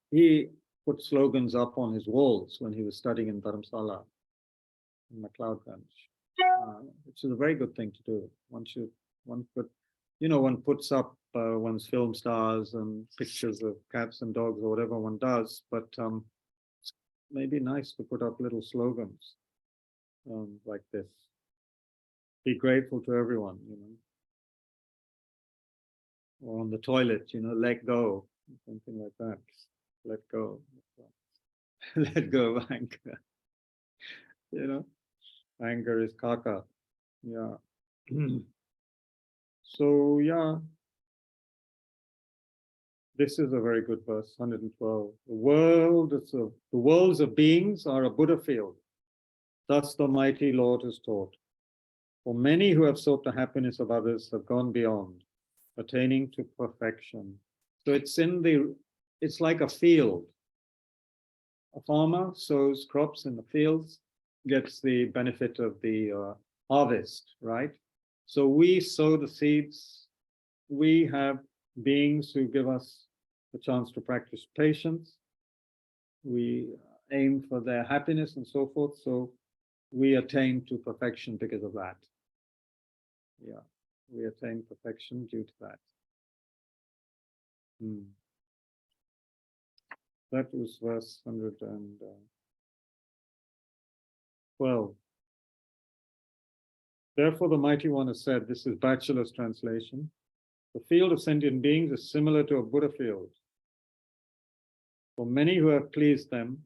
He put slogans up on his walls when he was studying in Dharamsala, in MacLeodganj. Which is a very good thing to do. One puts up one's film stars and pictures of cats and dogs or whatever one does, but it's maybe nice to put up little slogans like this. Be grateful to everyone, Or on the toilet, let go, something like that. Let go. Let go of anger. Anger is kaka. Yeah. So, yeah. This is a very good verse, 112. The worlds of beings are a Buddha field. Thus the mighty Lord has taught. For many who have sought the happiness of others have gone beyond, attaining to perfection. So it's like a field. A farmer sows crops in the fields, gets the benefit of the harvest, right? So we sow the seeds. We have beings who give us the chance to practice patience. We aim for their happiness and so forth. So we attain to perfection because of that. Yeah, we attain perfection due to that. That was verse 112. Therefore, the Mighty One has said, this is Bachelor's translation, the field of sentient beings is similar to a Buddha field. For many who have pleased them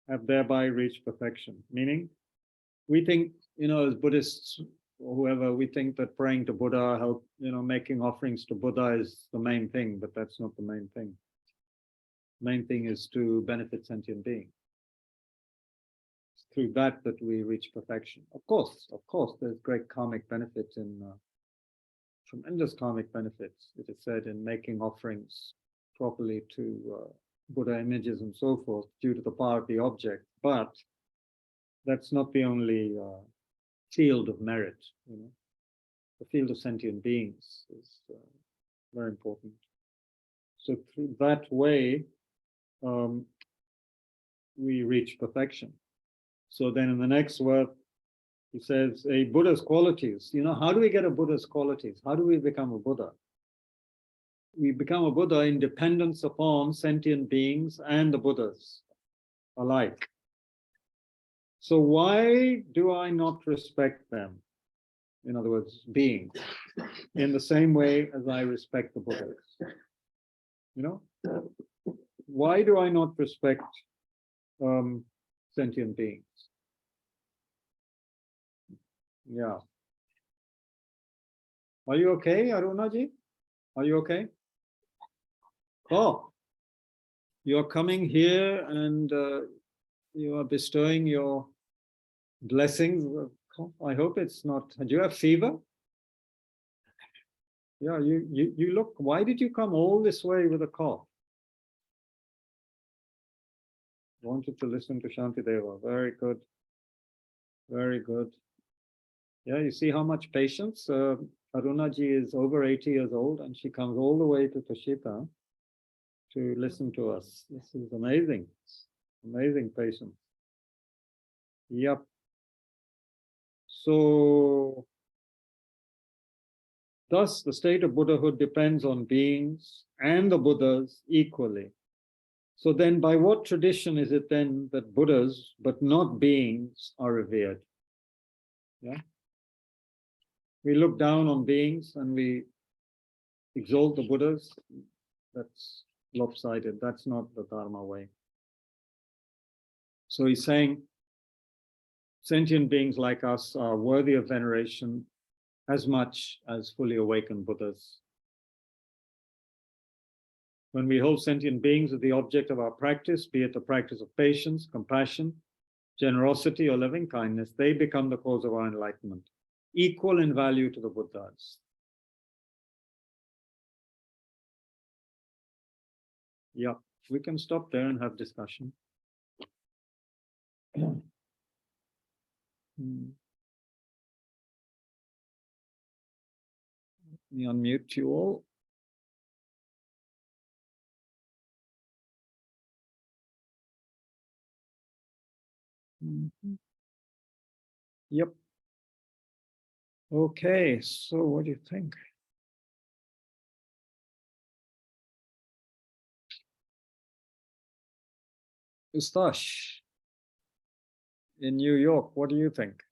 have thereby reached perfection. Meaning, we think, as Buddhists or whoever, we think that praying to Buddha, making offerings to Buddha is the main thing, but that's not the main thing. The main thing is to benefit sentient beings. It's through that we reach perfection. Of course, there's great karmic benefits tremendous karmic benefits, it is said, in making offerings properly to Buddha images and so forth, due to the power of the object. But that's not the only field of merit. The field of sentient beings is very important. So through that way, we reach perfection. So then in the next word, he says, a Buddha's qualities. How do we get a Buddha's qualities? How do we become a Buddha? We become a Buddha in dependence upon sentient beings and the Buddhas alike. So why do I not respect them? In other words, beings, in the same way as I respect the Buddhas. Why do I not respect sentient beings? Yeah. Are you okay, Arunaji? Are you okay? Oh, you're coming here and you are bestowing your blessings. I hope it's not. Do you have fever? Yeah, you look. Why did you come all this way with a cough? Wanted to listen to Shantideva. Very good. Very good. Yeah, you see how much patience. Arunaji is over 80 years old and she comes all the way to Tushita to listen to us. This is amazing. Amazing patience. Yep. So, thus the state of Buddhahood depends on beings and the Buddhas equally. So then by what tradition is it then that Buddhas, but not beings, are revered? Yeah. We look down on beings and we exalt the Buddhas. That's lopsided. That's not the Dharma way. So he's saying sentient beings like us are worthy of veneration as much as fully awakened Buddhas. When we hold sentient beings as the object of our practice, be it the practice of patience, compassion, generosity, or loving kindness, they become the cause of our enlightenment, equal in value to the Buddhas. Yeah, we can stop there and have discussion. Let me unmute you all. Yep. Okay, so what do you think? Ustash, in New York, what do you think?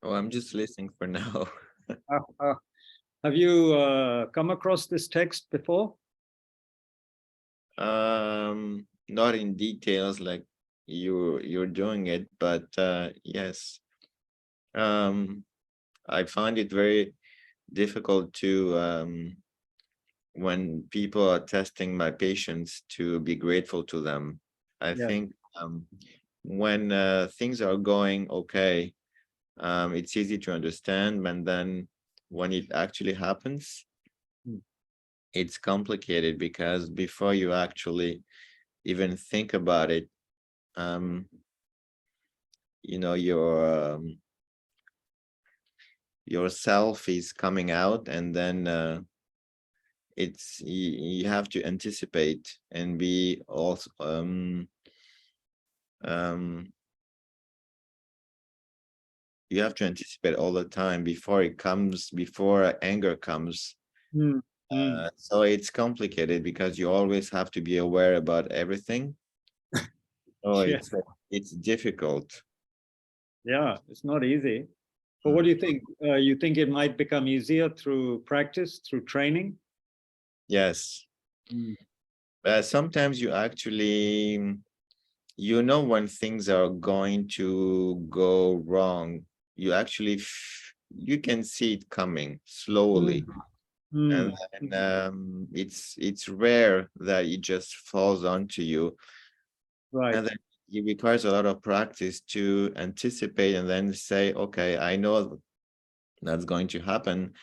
Oh, I'm just listening for now.
Have you come across this text before?
Not in details like you're doing it, but yes. I find it very difficult to when people are testing my patience to be grateful to them. I think when things are going okay, it's easy to understand, and then when it actually happens, it's complicated because before you actually even think about it, yourself is coming out, and then it's you have to anticipate and be also you have to anticipate all the time before it comes, before anger comes. So it's complicated because you always have to be aware about everything. Oh,
Yeah.
it's difficult.
Yeah, it's not easy. But what do you think? You think it might become easier through practice, through training?
Yes. Sometimes you actually, you know, when things are going to go wrong, you actually, you can see it coming slowly. And then, it's rare that it just falls onto you.
Right.
And then it requires a lot of practice to anticipate and then say, okay, I know that's going to happen.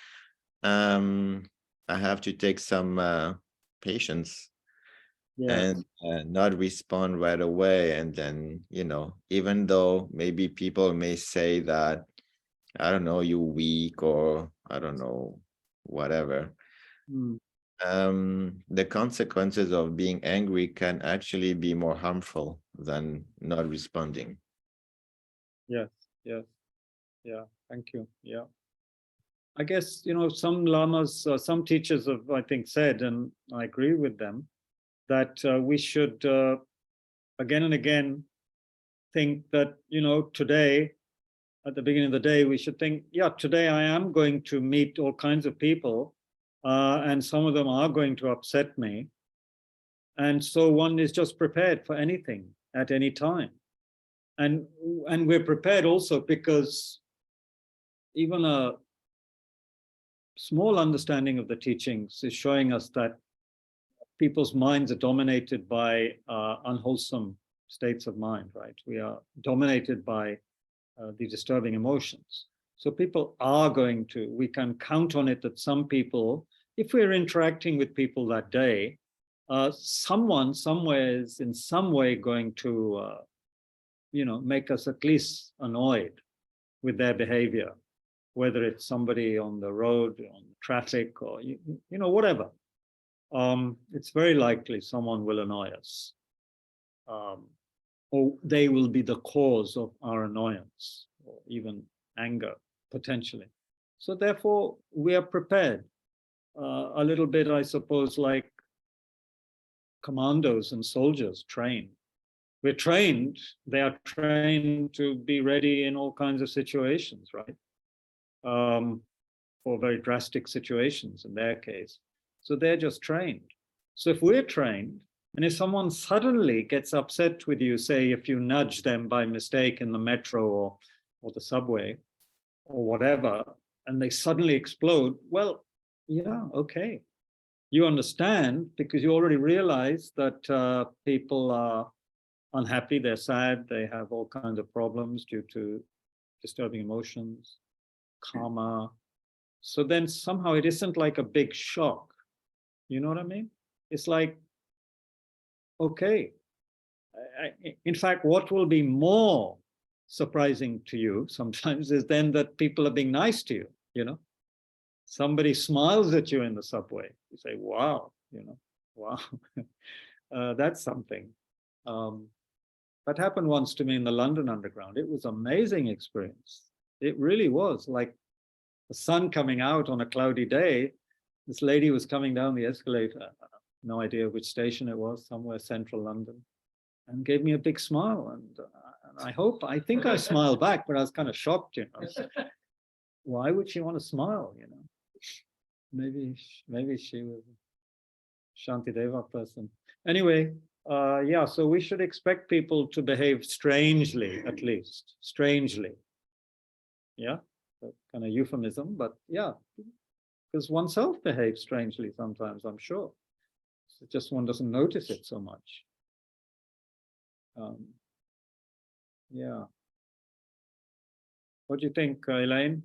I have to take some patience and not respond right away. And then, you know, even though maybe people may say that, I don't know, you weak or I don't know, whatever. The consequences of being angry can actually be more harmful than not responding.
Yes, yes, yeah, thank you. Yeah. I guess, you know, some lamas, some teachers have, I think, said, and I agree with them, that we should again and again think that, you know, today, at the beginning of the day, we should think, yeah, today I am going to meet all kinds of people, and some of them are going to upset me. And so one is just prepared for anything at any time. And we're prepared also because even a small understanding of the teachings is showing us that people's minds are dominated by unwholesome states of mind, right? We are dominated by the disturbing emotions. So people are going to, we can count on it that some people, if we're interacting with people that day, someone somewhere is in some way going to, you know, make us at least annoyed with their behavior, whether it's somebody on the road, on traffic, or, you know, whatever. It's very likely someone will annoy us. Or they will be the cause of our annoyance or even anger, potentially. So therefore, we are prepared a little bit, I suppose, like commandos and soldiers trained. We're trained, they are trained to be ready in all kinds of situations, right? For very drastic situations in their case. So they're just trained. So if we're trained, and if someone suddenly gets upset with you, say if you nudge them by mistake in the metro or the subway or whatever, and they suddenly explode, well, yeah, okay. You understand because you already realize that people are unhappy, they're sad, they have all kinds of problems due to disturbing emotions, karma. So then somehow it isn't like a big shock. You know what I mean? It's like, okay. In fact, what will be more surprising to you sometimes is then that people are being nice to you, you know? Somebody smiles at you in the subway. You say, wow, you know, wow. That's something. That happened once to me in the London Underground. It was an amazing experience. It really was like the sun coming out on a cloudy day. This lady was coming down the escalator, no idea which station it was, somewhere central London, and gave me a big smile. And I think I smiled back, but I was kind of shocked, you know. Why would she want to smile, you know? Maybe she was a Shantideva person. Anyway, yeah, so we should expect people to behave strangely, at least, strangely. Yeah, kind of euphemism, but yeah, because oneself behaves strangely sometimes, I'm sure. It's just one doesn't notice it so much. Yeah. What do you think, Elaine?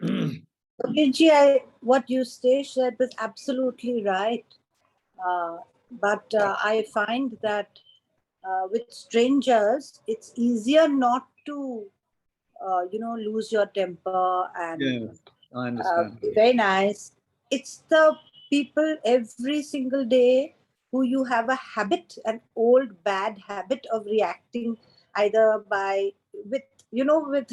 Kabirji, what you said was absolutely right. But I find that with strangers, it's easier not to, lose your temper and
Yes, I understand.
be very nice. It's the people every single day who you have a habit, an old bad habit of reacting either by with, with,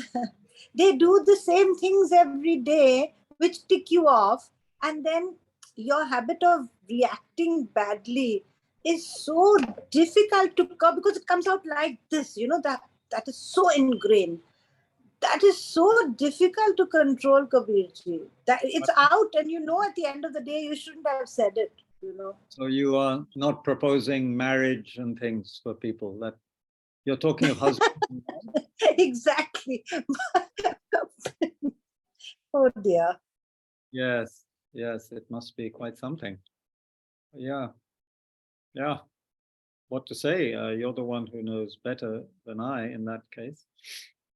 they do the same things every day, which tick you off. And then your habit of reacting badly is so difficult to curb because it comes out like this, that is so ingrained. That is so difficult to control, Kabirji. That it's out, and at the end of the day, you shouldn't have said it.
So you are not proposing marriage and things for people. That you're talking of husband.
Exactly. Oh dear.
Yes, it must be quite something. Yeah. What to say? You're the one who knows better than I in that case.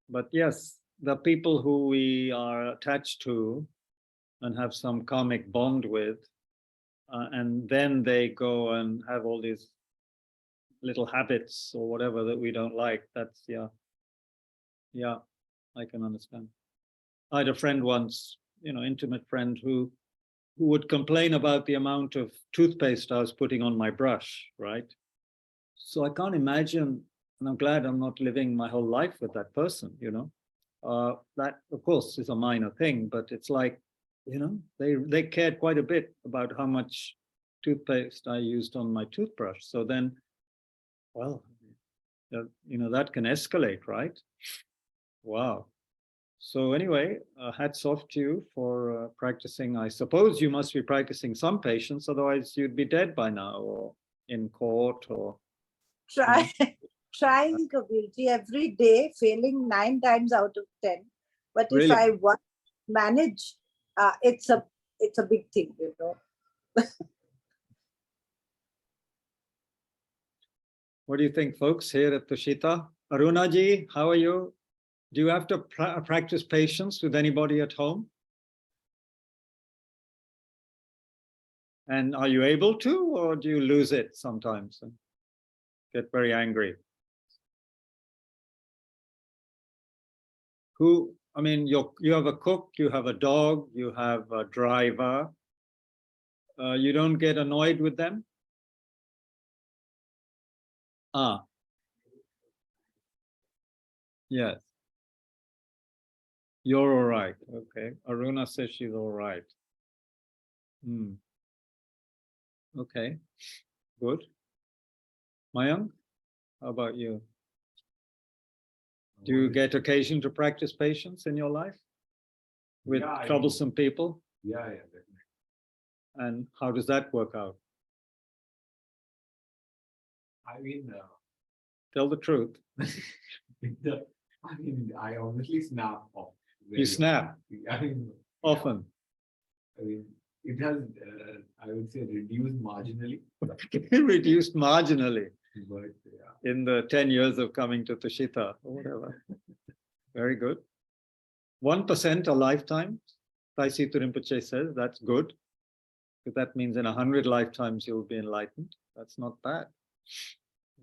But yes, the people who we are attached to and have some karmic bond with, and then they go and have all these little habits or whatever that we don't like. That's, yeah, I can understand. I had a friend once, intimate friend who would complain about the amount of toothpaste I was putting on my brush, right? So I can't imagine, and I'm glad I'm not living my whole life with that person, that of course is a minor thing, but it's like, they cared quite a bit about how much toothpaste I used on my toothbrush. So then, well, that can escalate, right? Wow. So anyway, hats off to you for practicing. I suppose you must be practicing some patience, otherwise you'd be dead by now or in court or...
Trying, Kabirji, every day, failing 9 times out of 10. But
Really?
if I want to manage, it's a big thing,
What do you think, folks, here at Tushita? Aruna ji, how are you? Do you have to practice patience with anybody at home? And are you able to, or do you lose it sometimes and get very angry? You have a cook, you have a dog, you have a driver. You don't get annoyed with them? Yes. You're all right. Okay. Aruna says she's all right. Okay. Good. Mayank, how about you? Do you get occasion to practice patience in your life with troublesome people?
Yeah, definitely.
And how does that work out? Tell the truth.
I honestly snap off.
You snap? Often.
It has, I would say, reduced marginally.
Reduced marginally.
But
in the 10 years of coming to Tushita or whatever. Very good. 1% a lifetime, Taisi Rinpoche says, that's good. Because that means in 100 lifetimes you'll be enlightened. That's not bad,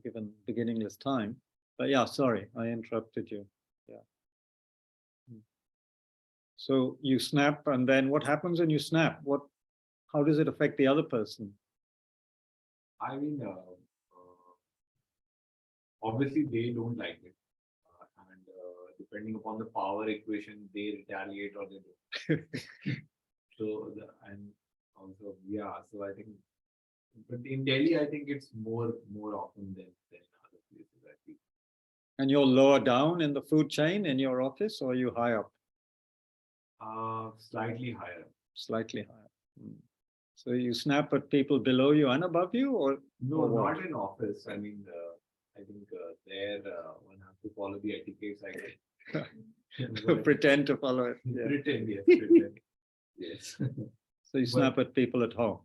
given beginningless time. But yeah, sorry, I interrupted you. Yeah. So you snap, and then what happens when you snap? How does it affect the other person?
Obviously they don't like it. And depending upon the power equation, they retaliate or they don't. So I think, but in Delhi, I think it's more often than other places, I think.
And you're lower down in the food chain in your office, or are you high up?
Slightly higher.
Slightly higher. So you snap at people below you and above you, or
no,
or what?
Not in office. I think there one has to follow the etiquette, I guess.
Pretend to follow it. Yeah.
Pretend, yes. Pretend. Yes.
So you snap at people at home.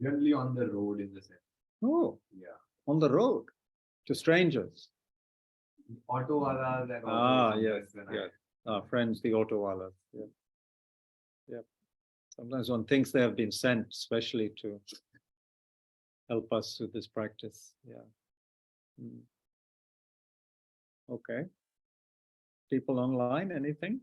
Generally on the road in the sense.
Oh,
yeah.
On the road to strangers.
Auto walas and
yes. Friends, the auto walas. Yeah. Sometimes one thinks they have been sent specially to help us with this practice. Yeah. Okay. People online, anything?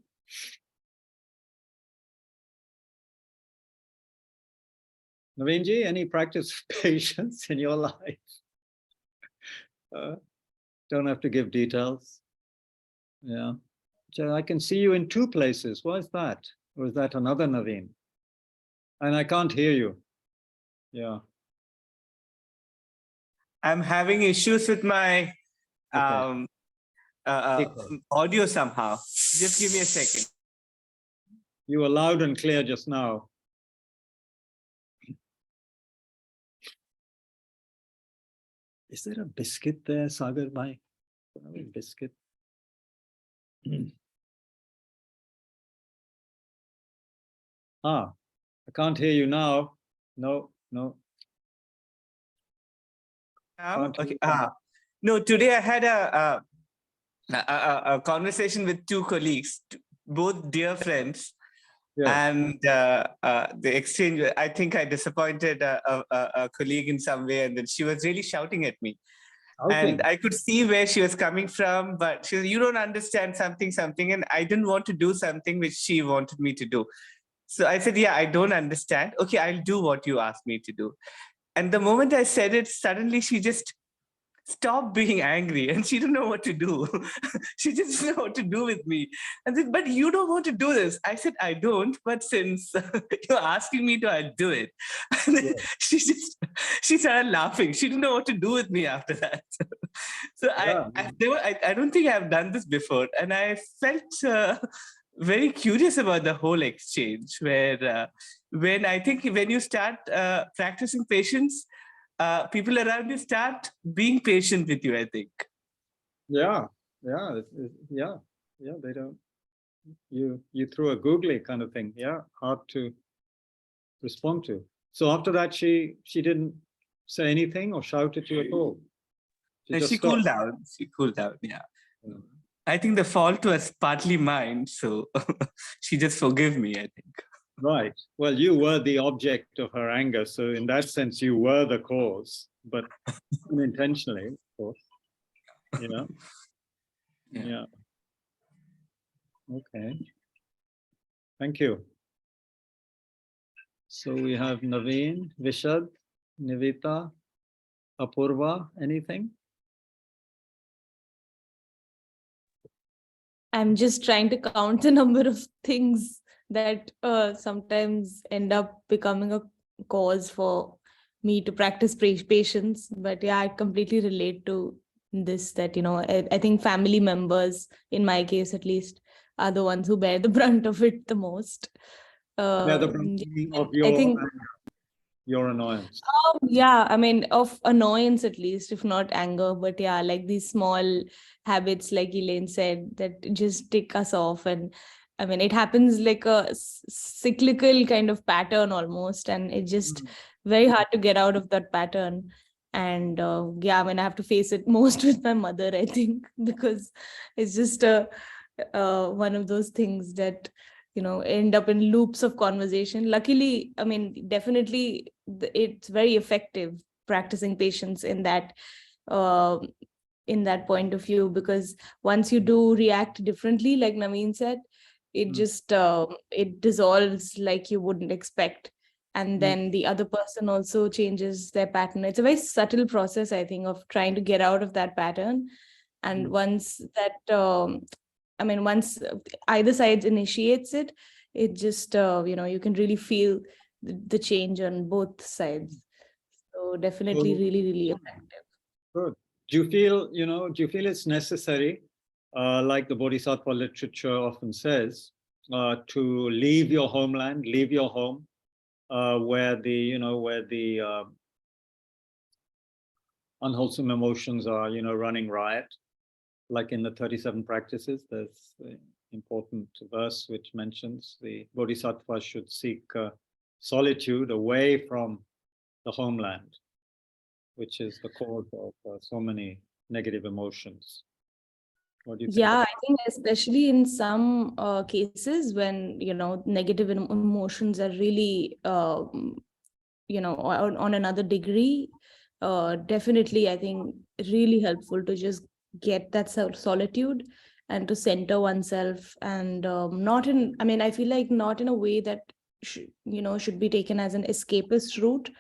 Naveenji, any practice of patience in your life? Don't have to give details. Yeah. So I can see you in two places. Why is that? Or is that another Naveen? And I can't hear you. Yeah.
I'm having issues with my
Okay.
audio somehow. Just give me a second.
You were loud and clear just now. Is there a biscuit there, Sagar Bhai? Biscuit. I can't hear you now. No.
Now?
Can't
Okay.
hear you.
No, today I had a conversation with two colleagues, both dear friends.
Yeah.
And the exchange, I think I disappointed a colleague in some way, and then she was really shouting at me. And I could see where she was coming from, but she was, you don't understand something, and I didn't want to do something which she wanted me to do. So I said, yeah, I don't understand. Okay, I'll do what you asked me to do. And the moment I said it, suddenly she just stopped being angry and she didn't know what to do. She just didn't know what to do with me. And said, but you don't want to do this. I said, I don't, but since you're asking me to, I'll do it. And then she started laughing. She didn't know what to do with me after that. So I don't think I've done this before. And I felt very curious about the whole exchange where when you start practicing patience, people around you start being patient with you, I think.
Yeah. They don't. You threw a googly kind of thing. Yeah, hard to respond to. So after that, she didn't say anything or shout at you at all.
She cooled down. Yeah. I think the fault was partly mine, so she just forgave me, I think.
Right. Well, you were the object of her anger, so in that sense, you were the cause, but unintentionally, of course. You know. Yeah. Okay. Thank you. So we have Naveen, Vishad, Nivita, Apurva. Anything?
I'm just trying to count the number of things that sometimes end up becoming a cause for me to practice patience. But yeah, I completely relate to this, that, I think family members, in my case at least, are the ones who bear the brunt of it the most.
The brunt of your annoyance.
Yeah, I mean, of annoyance at least, if not anger. But yeah, like these small habits, like Elaine said, that just tick us off. And I mean, it happens like a cyclical kind of pattern almost. And it's just very hard to get out of that pattern. And yeah, I mean, I have to face it most with my mother, I think, because it's just one of those things that end up in loops of conversation. Luckily, I mean, definitely it's very effective practicing patience in that point of view, because once you do react differently, like Naveen said, it just it dissolves like you wouldn't expect. And then the other person also changes their pattern. It's a very subtle process, I think, of trying to get out of that pattern. And once that once either side initiates it, it just, you can really feel the change on both sides. So definitely really, really effective.
Good. Do you feel it's necessary, like the Bodhisattva literature often says, to leave your homeland, leave your home, where the unwholesome emotions are, running riot? Like in the 37 practices, there's an important verse which mentions the Bodhisattva should seek solitude away from the homeland, which is the cause of so many negative emotions. What do you think?
Yeah, I think especially in some cases when, negative emotions are really, on another degree, definitely, I think really helpful to just get that solitude and to center oneself, and I feel like not in a way that should be taken as an escapist route,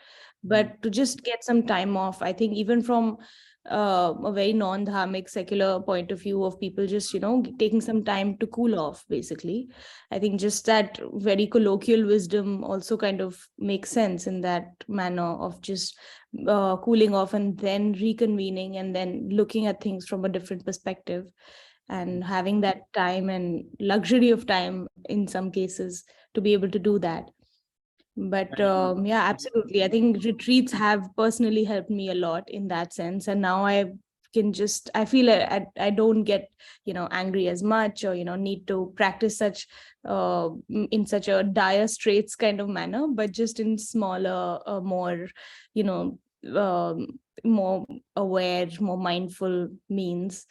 but to just get some time off. I think even from a very non-dharmic secular point of view of people just, taking some time to cool off, basically. I think just that very colloquial wisdom also kind of makes sense in that manner of just cooling off and then reconvening and then looking at things from a different perspective and having that time and luxury of time in some cases to be able to do that. But yeah, absolutely. I think retreats have personally helped me a lot in that sense. And now I feel I don't get, angry as much or, need to practice such in such a dire straits kind of manner, but just in smaller, more, more aware, more mindful means.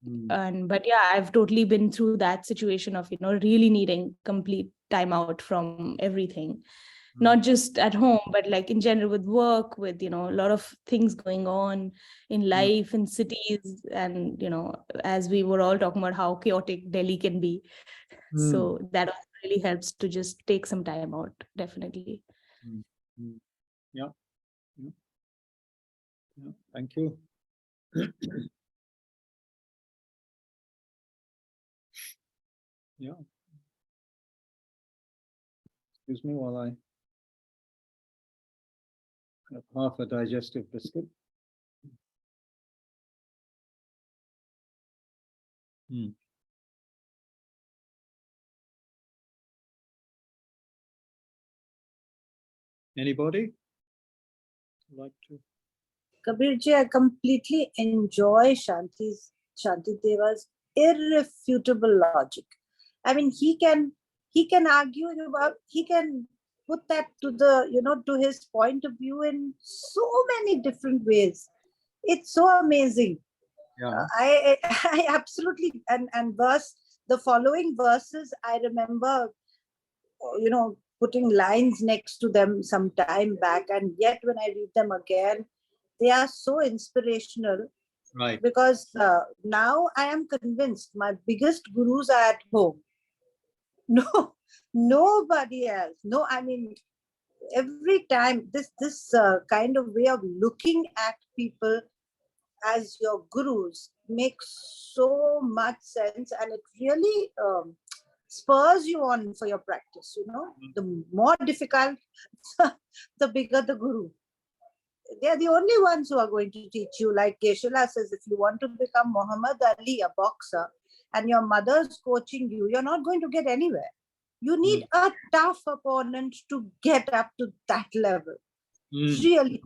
But yeah, I've totally been through that situation of, really needing complete time out from everything. Not just at home, but like in general with work, with, a lot of things going on in life, in cities. And, as we were all talking about how chaotic Delhi can be. So that really helps to just take some time out, definitely.
Yeah. Thank you. Yeah. Excuse me while I have half a digestive biscuit. Anybody like to?
Kabirji, I completely enjoy Shantideva's irrefutable logic. I mean, he can argue about, he can put that to to his point of view in so many different ways. It's so amazing.
Yeah.
I absolutely, and the following verses, I remember, putting lines next to them some time back, and yet when I read them again, they are so inspirational.
Right.
Because now I am convinced my biggest gurus are at home. No, nobody else. No, I mean, every time this kind of way of looking at people as your gurus makes so much sense, and it really spurs you on for your practice. The more difficult, the bigger the guru. They are the only ones who are going to teach you. Like Geshe-la says, if you want to become Muhammad Ali, a boxer, and your mother's coaching you, you're not going to get anywhere. You need a tough opponent to get up to that level. Really.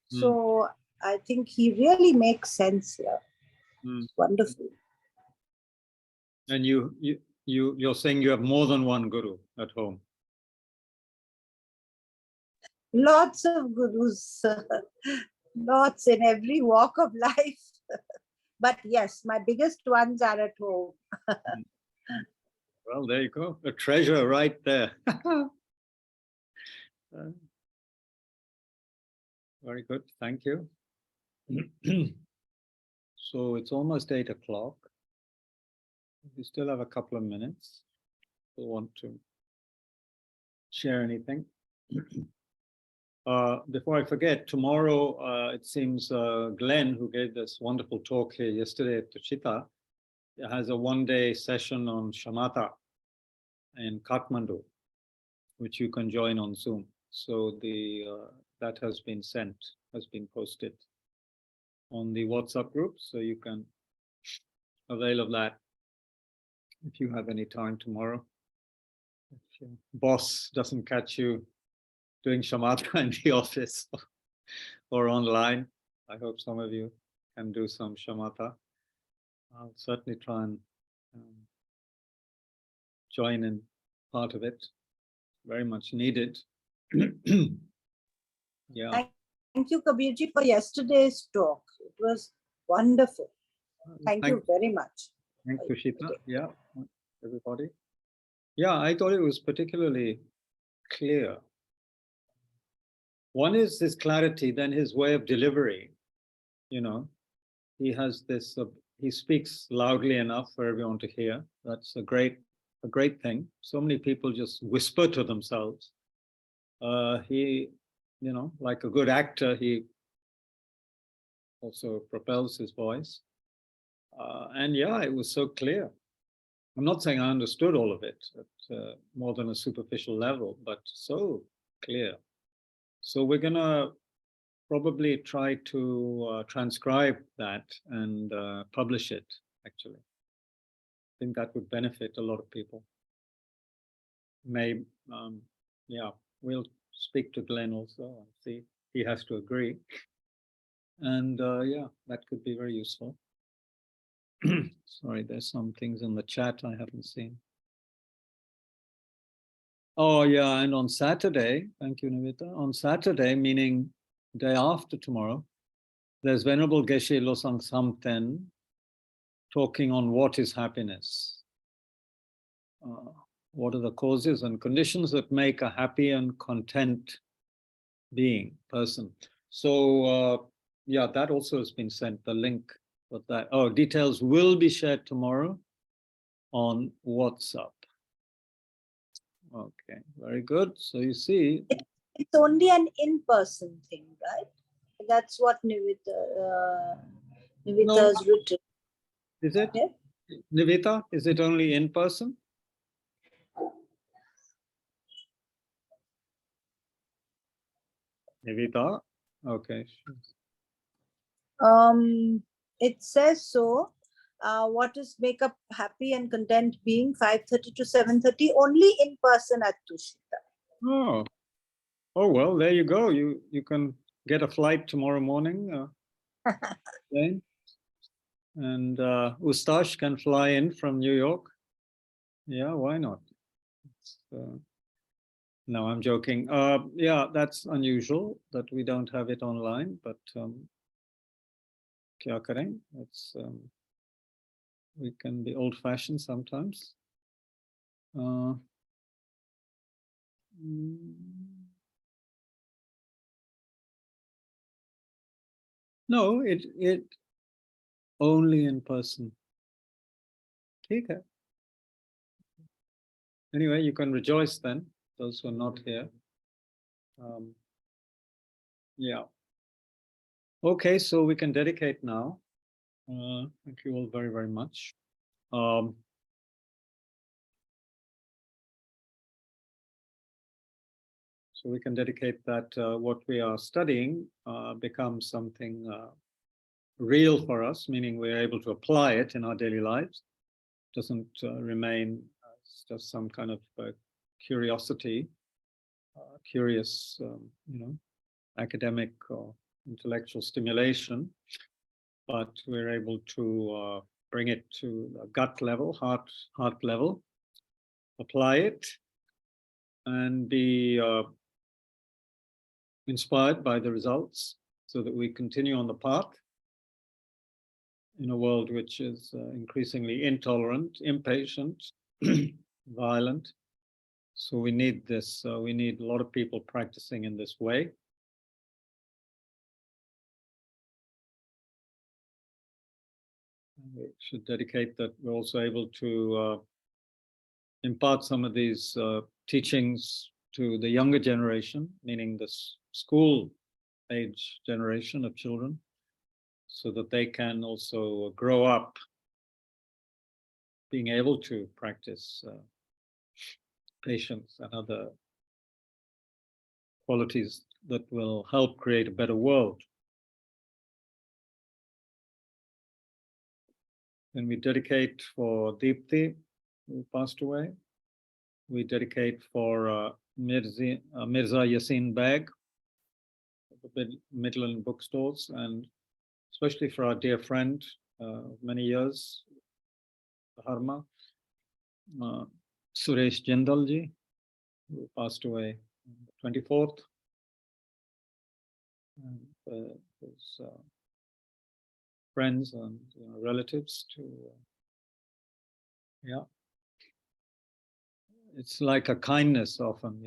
So I think he really makes sense here. It's wonderful.
And you're saying you have more than one guru at home?
Lots of gurus, lots in every walk of life. But yes, my biggest ones are at home.
Well, there you go. A treasure right there. Very good. Thank you. So it's almost 8 o'clock. We still have a couple of minutes. If you want to share anything. Before I forget, tomorrow, it seems Glenn, who gave this wonderful talk here yesterday at Tushita, has a one-day session on shamatha in Kathmandu, which you can join on Zoom. So that has been posted on the WhatsApp group, so you can avail of that if you have any time tomorrow. If your boss doesn't catch you doing shamatha in the office or online, I hope some of you can do some shamatha. I'll certainly try and join in part of it. Very much needed. Yeah.
Thank you, Kabirji, for yesterday's talk. It was wonderful. Thank you very much.
Thanks, Tushita. Yeah, everybody. Yeah, I thought it was particularly clear. One is his clarity, then his way of delivery. He has this, he speaks loudly enough for everyone to hear. That's a great thing. So many people just whisper to themselves. He, like a good actor, he also propels his voice. And yeah, it was so clear. I'm not saying I understood all of it at more than a superficial level, but so clear. So we're going to probably try to transcribe that and publish it, actually. I think that would benefit a lot of people. Yeah, we'll speak to Glenn also and see. He has to agree. And yeah, that could be very useful. Sorry, there's some things in the chat I haven't seen. Oh yeah, and on Saturday, thank you, Nivita. On Saturday, meaning day after tomorrow, there's Venerable Geshe Losang Samten talking on what is happiness. What are the causes and conditions that make a happy and content being, person. So yeah, that also has been sent, the link for that. Oh, details will be shared tomorrow on WhatsApp. Okay, very good. So you see,
it's only an in-person thing, right? That's what Nivita's written.
Is it?
Yeah?
Nivita, is it only in person? Nivita, okay.
It says so. What is make up happy and content being 5:30 to 7:30 only in person at Tushita.
Oh well, there you go. You can get a flight tomorrow morning. And Ustash can fly in from New York. Yeah, why not? No, I'm joking. Yeah, that's unusual that we don't have it online, but kya kare? It's we can be old-fashioned sometimes. No, it only in person. Okay. Anyway, you can rejoice then, those who are not here. Yeah. Okay, so we can dedicate now. Thank you all very, very much. So we can dedicate that what we are studying becomes something real for us, meaning we're able to apply it in our daily lives. It doesn't remain just some kind of curiosity, curious, academic or intellectual stimulation, but we're able to bring it to a gut level, heart level, apply it, and be inspired by the results so that we continue on the path in a world which is increasingly intolerant, impatient, violent. So we need this, we need a lot of people practicing in this way. We should dedicate that we're also able to impart some of these teachings to the younger generation, meaning this school age generation of children, so that they can also grow up being able to practice patience and other qualities that will help create a better world. And we dedicate for Deepthi, who passed away. We dedicate for Mirza Yassin Beg, the Midland bookstores, and especially for our dear friend of many years, Dharma, Suresh Jindalji, who passed away on the 24th. And his friends and relatives to, yeah. It's like a kindness often,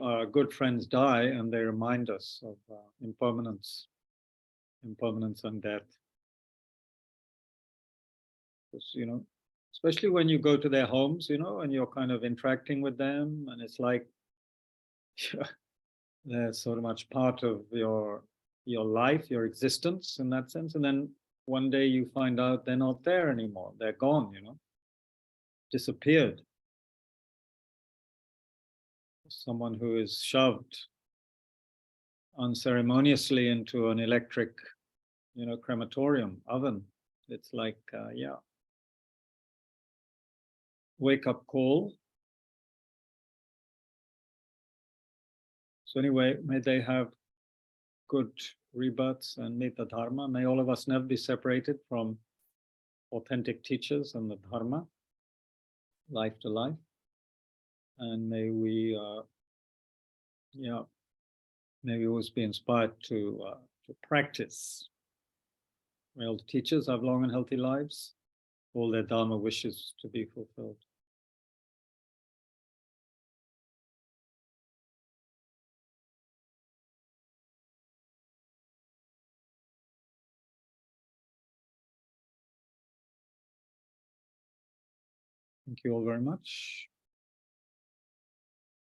our good friends die and they remind us of impermanence and death. Because, especially when you go to their homes, and you're kind of interacting with them, and it's like they're so much part of your your life, your existence in that sense. And then one day you find out they're not there anymore. They're gone, disappeared. Someone who is shoved unceremoniously into an electric, crematorium oven. It's like, wake up call. So anyway, may they have good rebirths and meet the Dharma. May all of us never be separated from authentic teachers and the Dharma, life to life. And may we, may we always be inspired to practice. May all the teachers have long and healthy lives, all their Dharma wishes to be fulfilled. Thank you all very much.